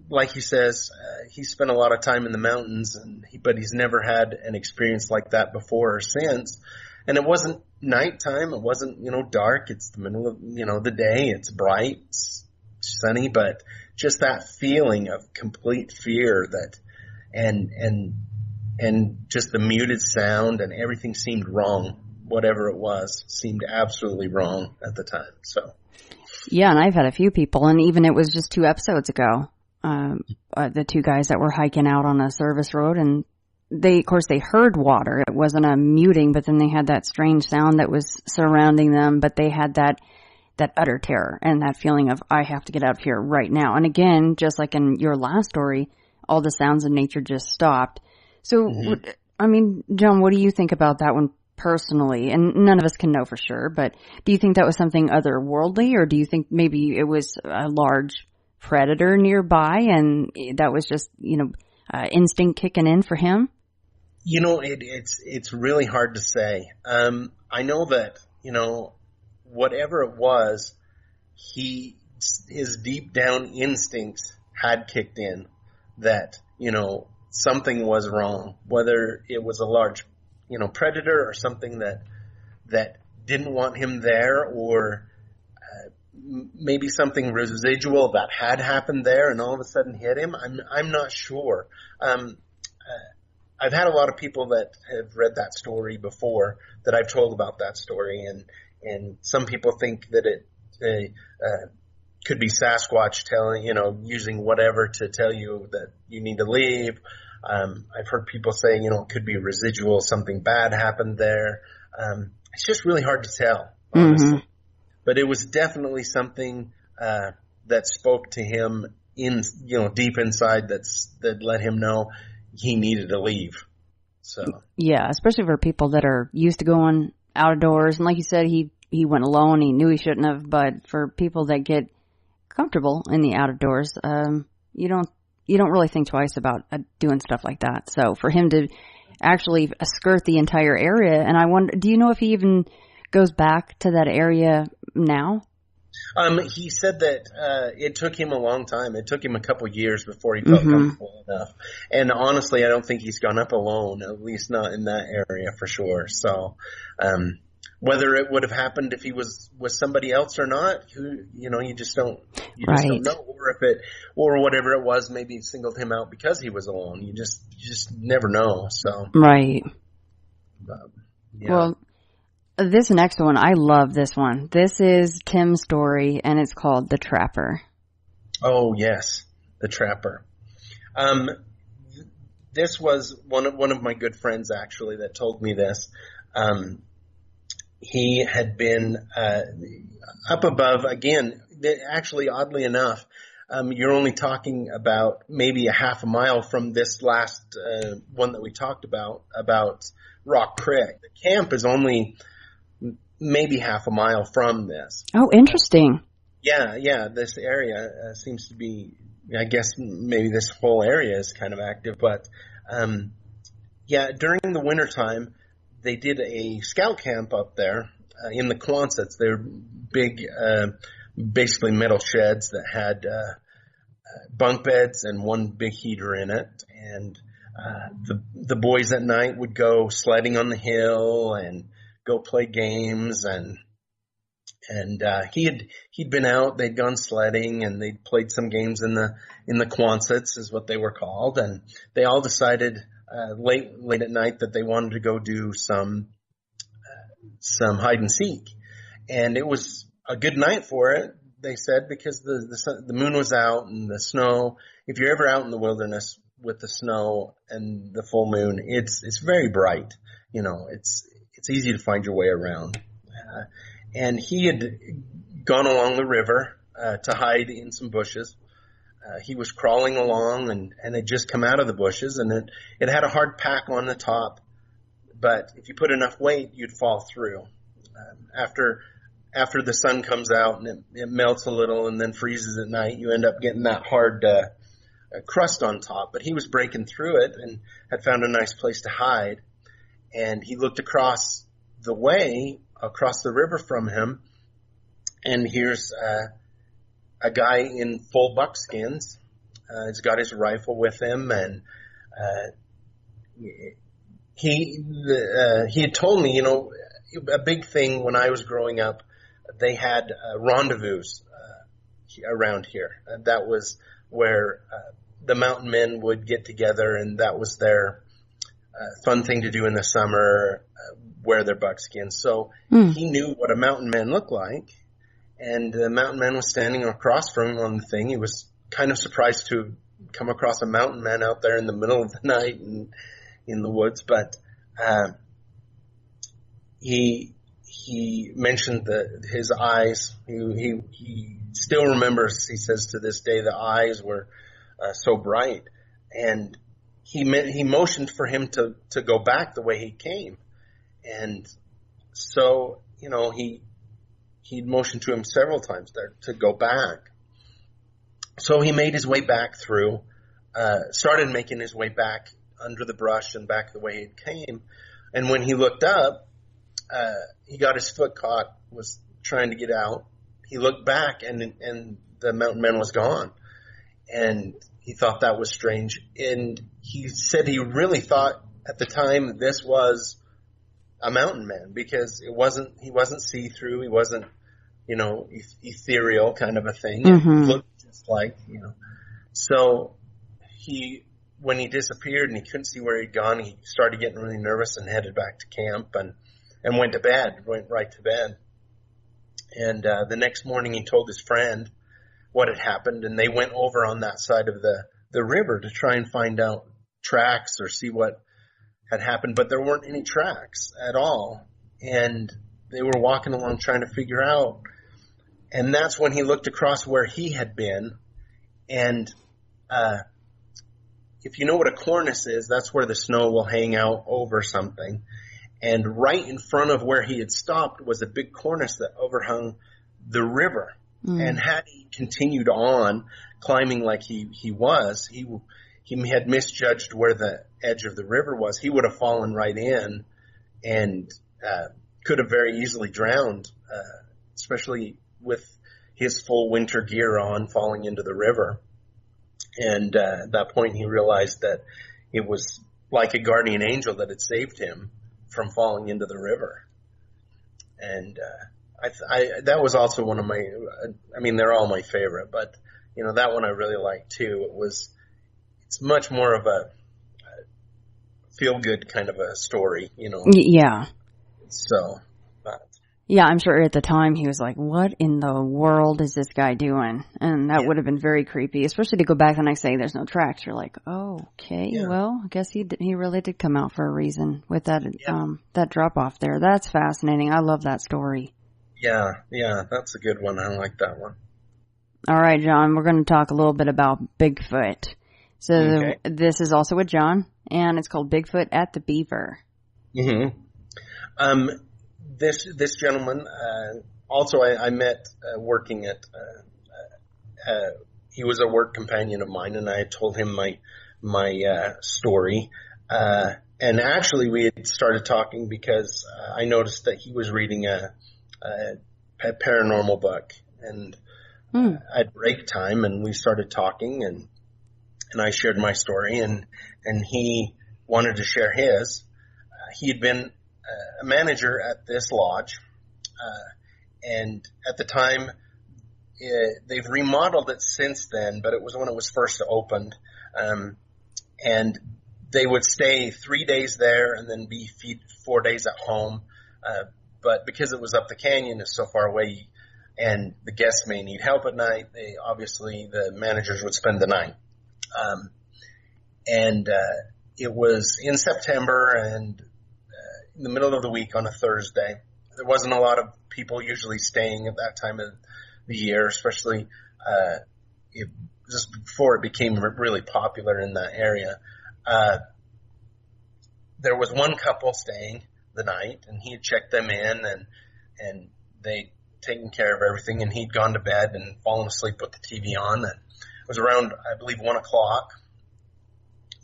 like he says, he spent a lot of time in the mountains, but he's never had an experience like that before or since. And it wasn't nighttime. It wasn't, you know, dark. It's the middle of, you know, the day. It's bright, it's sunny, but just that feeling of complete fear and just the muted sound, and everything seemed wrong. Whatever it was seemed absolutely wrong at the time. So. Yeah, and I've had a few people, and even it was just 2 episodes ago, the 2 guys that were hiking out on a service road, and they heard water. It wasn't a muting, but then they had that strange sound that was surrounding them, but they had that utter terror and that feeling of, I have to get out of here right now. And again, just like in your last story, all the sounds of nature just stopped. So, I mean, John, what do you think about that one personally? And none of us can know for sure, but do you think that was something otherworldly, or do you think maybe it was a large predator nearby and that was just, you know, instinct kicking in for him? You know, it's really hard to say. I know that, you know, whatever it was, his deep down instincts had kicked in that, you know, something was wrong, whether it was a large, you know, predator or something that didn't want him there, or maybe something residual that had happened there and all of a sudden hit him. I'm not sure. I've had a lot of people that have read that story before that I've told about that story, and some people think that it could be Sasquatch telling, you know, using whatever to tell you that you need to leave. I've heard people say, you know, it could be residual, something bad happened there. It's just really hard to tell, honestly. But it was definitely something that spoke to him in, you know, deep inside that let him know he needed to leave. So yeah, especially for people that are used to going outdoors, and like you said, he went alone. He knew he shouldn't have, but for people that get comfortable in the outdoors, you don't really think twice about doing stuff like that. So for him to actually skirt the entire area, and I wonder, do you know if he even goes back to that area now? He said that it took him a long time. It took him a couple years before he felt comfortable enough. And honestly, I don't think he's gone up alone, at least not in that area for sure. So whether it would have happened if he was with somebody else or not, you just don't know. Or whatever it was, maybe singled him out because he was alone. You just never know. So right. Yeah. Well, this next one, I love this one. This is Tim's story, and it's called The Trapper. Oh, yes, The Trapper. This was one of my good friends, actually, that told me this. He had been up above, again, actually, oddly enough, you're only talking about maybe a half a mile from this last one that we talked about Rock Creek. The camp is only maybe half a mile from this. Oh, interesting. Yeah. This area seems to be, I guess maybe this whole area is kind of active, but during the wintertime, they did a scout camp up there in the Quonsets. They're big, basically metal sheds that had bunk beds and one big heater in it. And the boys at night would go sledding on the hill and go play games, and he'd been out. They'd gone sledding, and they'd played some games in the Quonsets, is what they were called. And they all decided late at night that they wanted to go do some hide and seek, and it was a good night for it. They said, because the moon was out and the snow. If you're ever out in the wilderness with the snow and the full moon, it's very bright. You know, it's easy to find your way around. And he had gone along the river to hide in some bushes. He was crawling along and had just come out of the bushes, and it had a hard pack on the top, but if you put enough weight, you'd fall through. After the sun comes out and it melts a little and then freezes at night, you end up getting that hard crust on top. But he was breaking through it and had found a nice place to hide. And he looked across the way, across the river from him, and here's a guy in full buckskins. He's got his rifle with him, and he had told me, a big thing when I was growing up, they had rendezvous around here. That was where the mountain men would get together, and that was their fun thing to do in the summer, wear their buckskins. So he knew what a mountain man looked like, and the mountain man was standing across from him on the thing. He was kind of surprised to come across a mountain man out there in the middle of the night and in the woods, but he mentioned his eyes. He still remembers, he says to this day, the eyes were so bright, and he motioned for him to go back the way he came. And so, he motioned to him several times there to go back. So he made his way back through, started making his way back under the brush and back the way he came. And when he looked up, he got his foot caught, was trying to get out. He looked back and the mountain man was gone. And he thought that was strange. And he said he really thought at the time this was a mountain man, because he wasn't see-through. He wasn't, ethereal kind of a thing. Mm-hmm. It looked just like, So when he disappeared and he couldn't see where he'd gone, he started getting really nervous and headed back to camp and went right to bed. And the next morning he told his friend what had happened, and they went over on that side of the river to try and find out tracks or see what had happened, but there weren't any tracks at all. And they were walking along trying to figure out. And that's when he looked across where he had been. And if you know what a cornice is, that's where the snow will hang out over something. And right in front of where he had stopped was a big cornice that overhung the river. And had he continued on climbing like he had misjudged where the edge of the river was, he would have fallen right in and could have very easily drowned, especially with his full winter gear on, falling into the river. And at that point he realized that it was like a guardian angel that had saved him from falling into the river. And that was also one of my, they're all my favorite, but that one I really liked too. It's much more of a feel-good kind of a story, Yeah. So, yeah, I'm sure at the time he was like, what in the world is this guy doing? And that would have been very creepy, especially to go back the next day, there's no tracks. You're like, oh, okay, well, I guess he really did come out for a reason with that, that drop off there. That's fascinating. I love that story. Yeah, that's a good one. I like that one. All right, John, we're going to talk a little bit about Bigfoot. So this is also with John, and it's called Bigfoot at the Beaver. Mm-hmm. This gentleman, also I met working at, he was a work companion of mine, and I had told him my story. And actually we had started talking because I noticed that he was reading a paranormal book, and at break time, and we started talking, and I shared my story, and he wanted to share his. He had been a manager at this lodge, and at the time, they've remodeled it since then, but it was when it was first opened, and they would stay 3 days there and then be 4 days at home, but because it was up the canyon, it's so far away, and the guests may need help at night, the managers would spend the night. It was in September and in the middle of the week on a Thursday. There wasn't a lot of people usually staying at that time of the year, especially just before it became really popular in that area. There was one couple staying the night, and he had checked them in, and they'd taken care of everything, and he'd gone to bed and fallen asleep with the TV on. And it was around, I believe, 1 o'clock.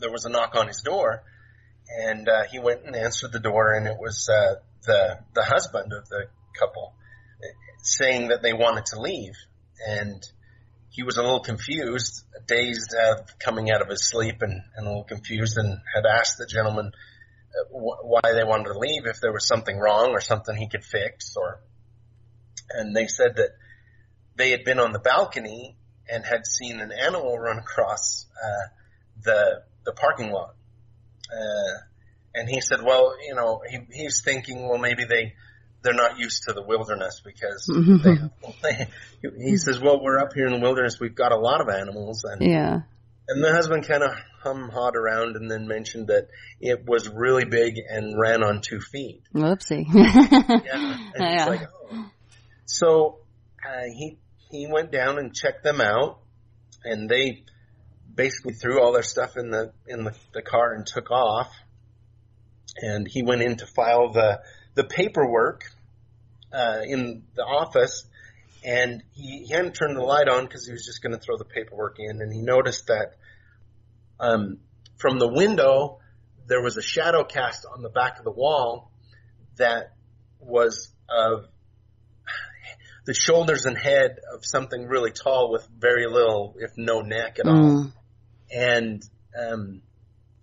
There was a knock on his door, and he went and answered the door, and it was the husband of the couple saying that they wanted to leave. And he was a little confused, dazed, coming out of his sleep, and a little confused, and had asked the gentleman why they wanted to leave, if there was something wrong or something he could fix. And they said that they had been on the balcony and had seen an animal run across the parking lot. And he said, well, he's thinking, well, maybe they're not used to the wilderness, because he says, well, we're up here in the wilderness. We've got a lot of animals. And the husband kind of hum-hawed around and then mentioned that it was really big and ran on 2 feet. Whoopsie. And he's like, oh. So he went down and checked them out, and they basically threw all their stuff in the car and took off. And he went in to file the paperwork in the office, and he hadn't turned the light on because he was just going to throw the paperwork in. And he noticed that from the window there was a shadow cast on the back of the wall that was of the shoulders and head of something really tall with very little, if no neck at all. And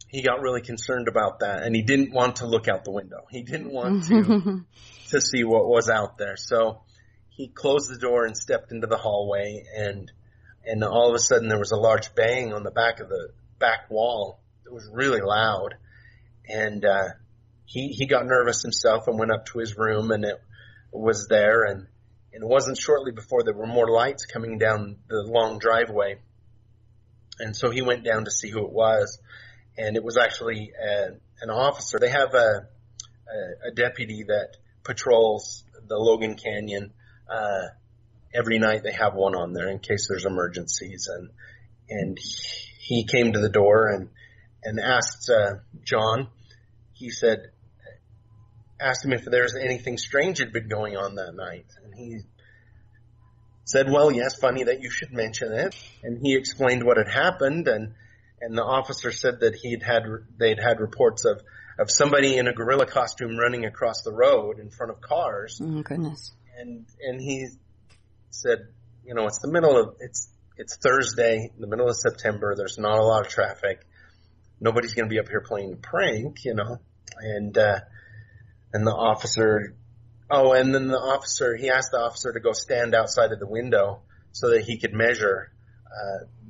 he got really concerned about that, and he didn't want to look out the window. He didn't want to see what was out there. So he closed the door and stepped into the hallway, and all of a sudden there was a large bang on the back of the back wall. It was really loud, and he got nervous himself and went up to his room, and it was there, and it wasn't shortly before there were more lights coming down the long driveway. And so he went down to see who it was, and it was actually an officer. They have a deputy that patrols the Logan Canyon. Every night they have one on there in case there's emergencies. And he came to the door and asked John. He asked him if there's anything strange had been going on that night. And he said, well, yes, funny that you should mention it. And he explained what had happened, and the officer said that they'd had reports of somebody in a gorilla costume running across the road in front of cars. Oh, goodness. And he said, it's Thursday, in the middle of September. There's not a lot of traffic. Nobody's going to be up here playing a prank, And the officer, he asked the officer to go stand outside of the window so that he could measure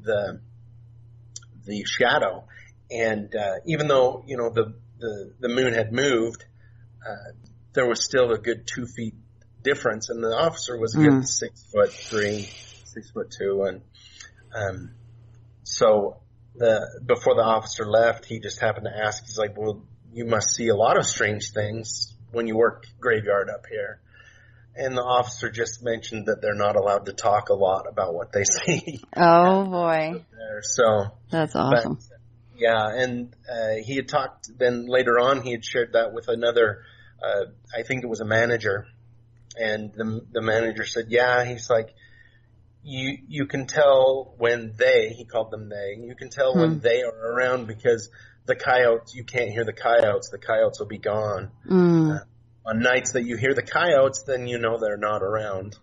the shadow. And even though, the moon had moved, there was still a good 2 feet difference, and the officer was a good 6'3", 6'2", and so before the officer left, he just happened to ask. He's like, well, you must see a lot of strange things when you work graveyard up here. And the officer just mentioned that they're not allowed to talk a lot about what they see. Oh, boy. So that's awesome. But, and he had talked, then later on he had shared that with another, I think it was a manager. And the manager said, he's like, you can tell when he called them they, you can tell when they are around, because the coyotes, you can't hear the coyotes will be gone. On nights that you hear the coyotes, then you know they're not around.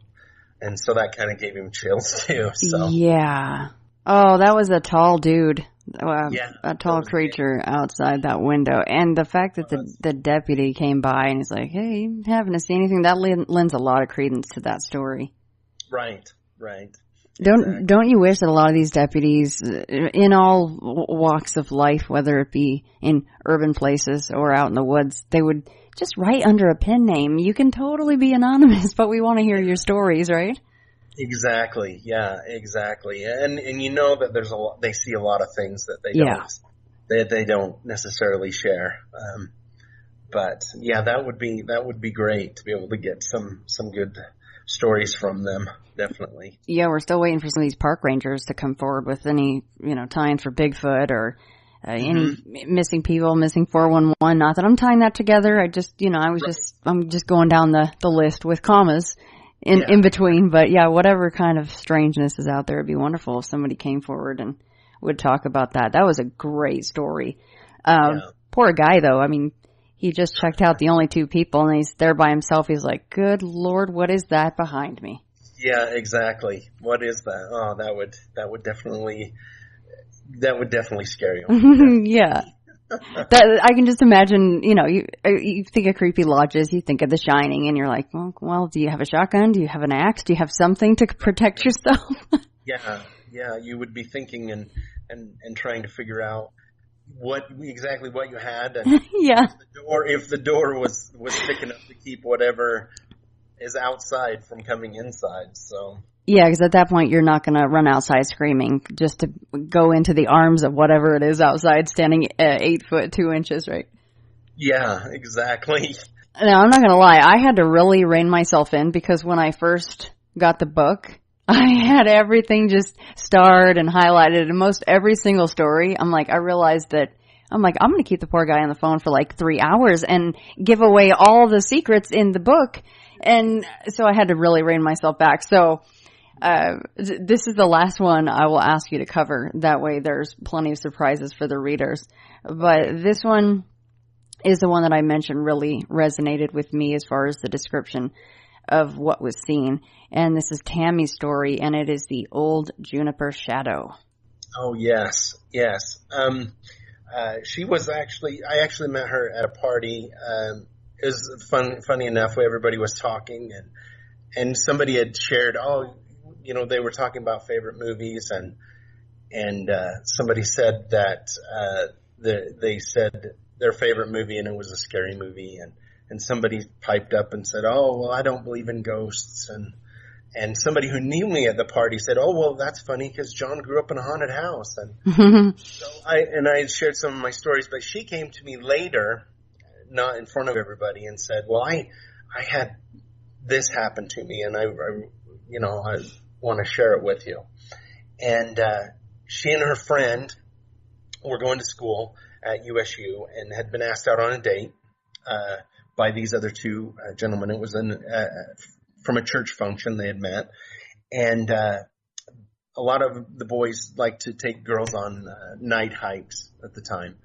And so that kind of gave him chills too. So. Yeah. Oh, that was a tall dude. A tall creature outside that window. And the fact that the deputy came by and he's like, hey, you haven't to see anything, that lends a lot of credence to that story. Right. Don't you wish that a lot of these deputies in all walks of life, whether it be in urban places or out in the woods, they would just write under a pen name? You can totally be anonymous, but we want to hear your stories, right? Exactly. Yeah, exactly. And you know that there's they see a lot of things that they don't necessarily share. But yeah, that would be great to be able to get some good stories from them, definitely. Yeah, we're still waiting for some of these park rangers to come forward with any, tie-ins for Bigfoot or any missing people, missing 411. Not that I'm tying that together. I just, I'm just going down the list with commas in between. But yeah, whatever kind of strangeness is out there, it'd be wonderful if somebody came forward and would talk about that. That was a great story. Poor guy, though. I mean, he just checked out the only two people, and he's there by himself. He's like, good Lord, what is that behind me? Yeah, exactly. What is that? Oh, that would definitely scare you. Yeah. I can just imagine, you think of creepy lodges, you think of The Shining, and you're like, well, do you have a shotgun? Do you have an axe? Do you have something to protect yourself? Yeah, you would be thinking and trying to figure out exactly what you had, and if the door was thick enough to keep whatever is outside from coming inside. So yeah, because at that point you're not going to run outside screaming just to go into the arms of whatever it is outside, standing at 8 foot 2 inches, right? Yeah, exactly. Now I'm not going to lie, I had to really rein myself in, because when I first got the book, I had everything just starred and highlighted, and most every single story, I realized that, I'm going to keep the poor guy on the phone for like 3 hours and give away all the secrets in the book. And so I had to really rein myself back. So, this is the last one I will ask you to cover. That way there's plenty of surprises for the readers. But this one is the one that I mentioned really resonated with me as far as the description of what was seen. And this is Tammy's story, and it is the old juniper shadow. Oh, yes. She was I actually met her at a party. It was funny enough, everybody was talking, and somebody had shared, they were talking about favorite movies, and somebody said that they said their favorite movie, and it was a scary movie, and somebody piped up and said, oh, well, I don't believe in ghosts, and somebody who knew me at the party said, oh, well, that's funny because John grew up in a haunted house, and so I shared some of my stories, but she came to me later, not in front of everybody, and said, well, I had this happen to me, and I want to share it with you. And she and her friend were going to school at USU and had been asked out on a date by these other two gentlemen. It was from a church function they had met, and a lot of the boys liked to take girls on night hikes at the time.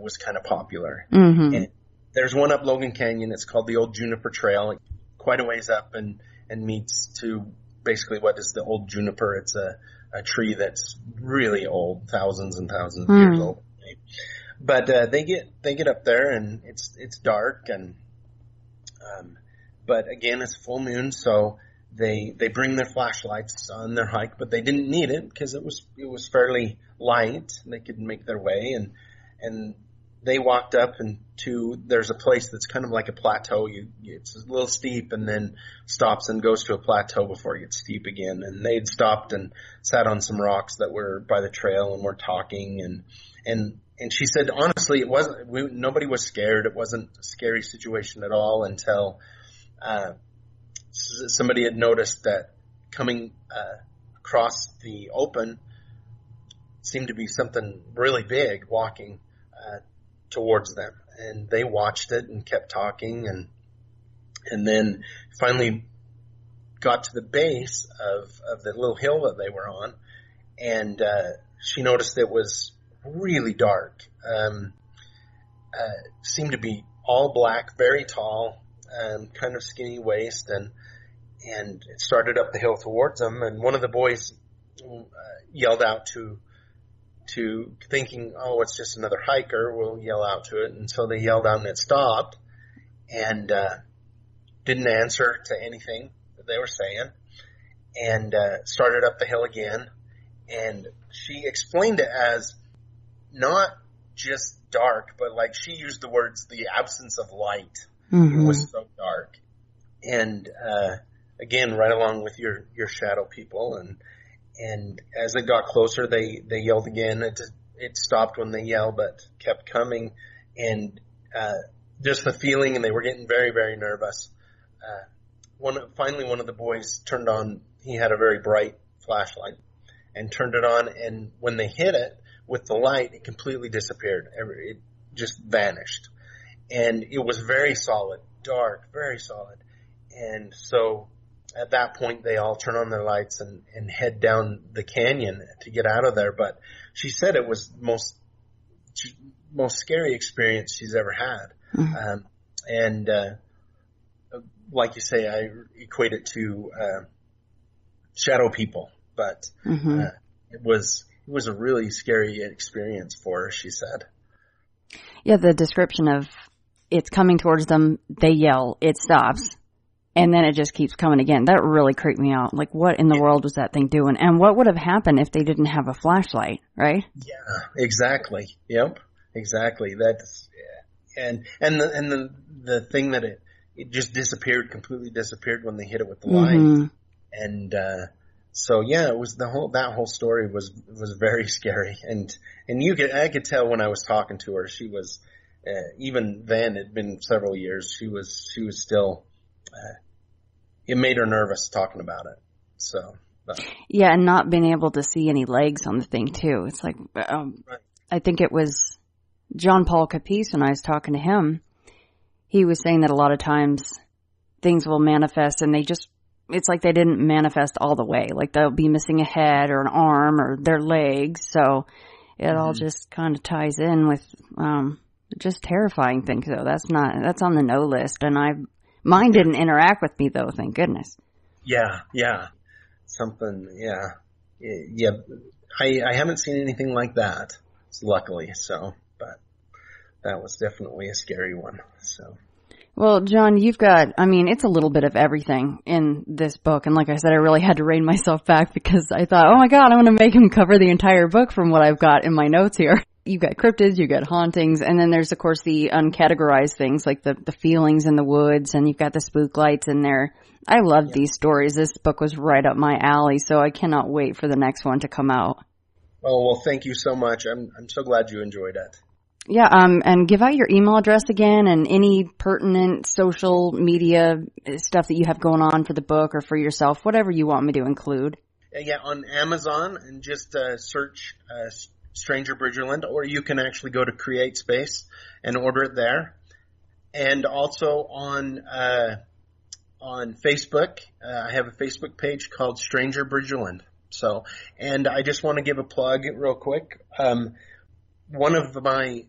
Was kind of popular. Mm-hmm. And there's one up Logan Canyon. It's called the Old Juniper Trail, quite a ways up, and meets to basically what is the old juniper. It's a tree that's really old, thousands and thousands of years old. But they get up there, and it's dark, and but again it's full moon, so they bring their flashlights on their hike, but they didn't need it because it was fairly light. They could make their way, and they walked up there's a place that's kind of like a plateau. It's a little steep and then stops and goes to a plateau before it gets steep again. And they'd stopped and sat on some rocks that were by the trail and were talking. And she said, honestly, nobody was scared. It wasn't a scary situation at all until, somebody had noticed that coming, across the open seemed to be something really big walking, towards them, and they watched it and kept talking, and then finally got to the base of the little hill that they were on, and she noticed it was really dark. Seemed to be all black, very tall, kind of skinny waist, and it started up the hill towards them, and one of the boys yelled out to thinking, oh, it's just another hiker, we'll yell out to it. And so they yelled out and it stopped, and didn't answer to anything that they were saying, and started up the hill again. And she explained it as not just dark, but like she used the words, the absence of light. Mm-hmm. It was so dark. And again, right along with your shadow people, and as it got closer, they yelled again. It stopped when they yelled, but kept coming. And just the feeling, and they were getting very, very nervous. finally one of the boys turned on. He had a very bright flashlight and turned it on. And when they hit it with the light, it completely disappeared. It just vanished. And it was very solid, dark, very solid. And so at that point, they all turn on their lights and head down the canyon to get out of there. But she said it was the most scary experience she's ever had. And like you say, I equate it to shadow people, but it was a really scary experience for her, she said. Yeah, the description of it's coming towards them, they yell, it stops, and then it just keeps coming again. That really creeped me out. Like, what in the world was that thing doing? And what would have happened if they didn't have a flashlight, right? Yeah, exactly. Yep, exactly. That's and the thing that it just completely disappeared when they hit it with the light. And so yeah, it was that whole story was very scary. And I could tell when I was talking to her, she was even then, it'd been several years, she was still it made her nervous talking about it. So yeah, and not being able to see any legs on the thing too. It's like right. I think it was John Paul Capice, when I was talking to him, he was saying that a lot of times things will manifest and it's like they didn't manifest all the way. Like they'll be missing a head or an arm or their legs. So it all just kind of ties in with just terrifying things though. That's on the no list. And mine didn't interact with me though, thank goodness. Yeah. Something, yeah. I haven't seen anything like that, luckily, so, but that was definitely a scary one, so. Well, John, it's a little bit of everything in this book. And like I said, I really had to rein myself back because I thought, oh my God, I'm going to make him cover the entire book from what I've got in my notes here. You got cryptids, you got hauntings, and then there's, of course, the uncategorized things like the feelings in the woods, and you've got the spook lights in there. I love these stories. This book was right up my alley, so I cannot wait for the next one to come out. Oh, well, thank you so much. I'm so glad you enjoyed it. Yeah, and give out your email address again and any pertinent social media stuff that you have going on for the book or for yourself, whatever you want me to include. Yeah, on Amazon, and just search Stranger Bridgerland, or you can actually go to CreateSpace and order it there. And also on Facebook, I have a Facebook page called Stranger Bridgerland. So, and I just want to give a plug real quick. One of my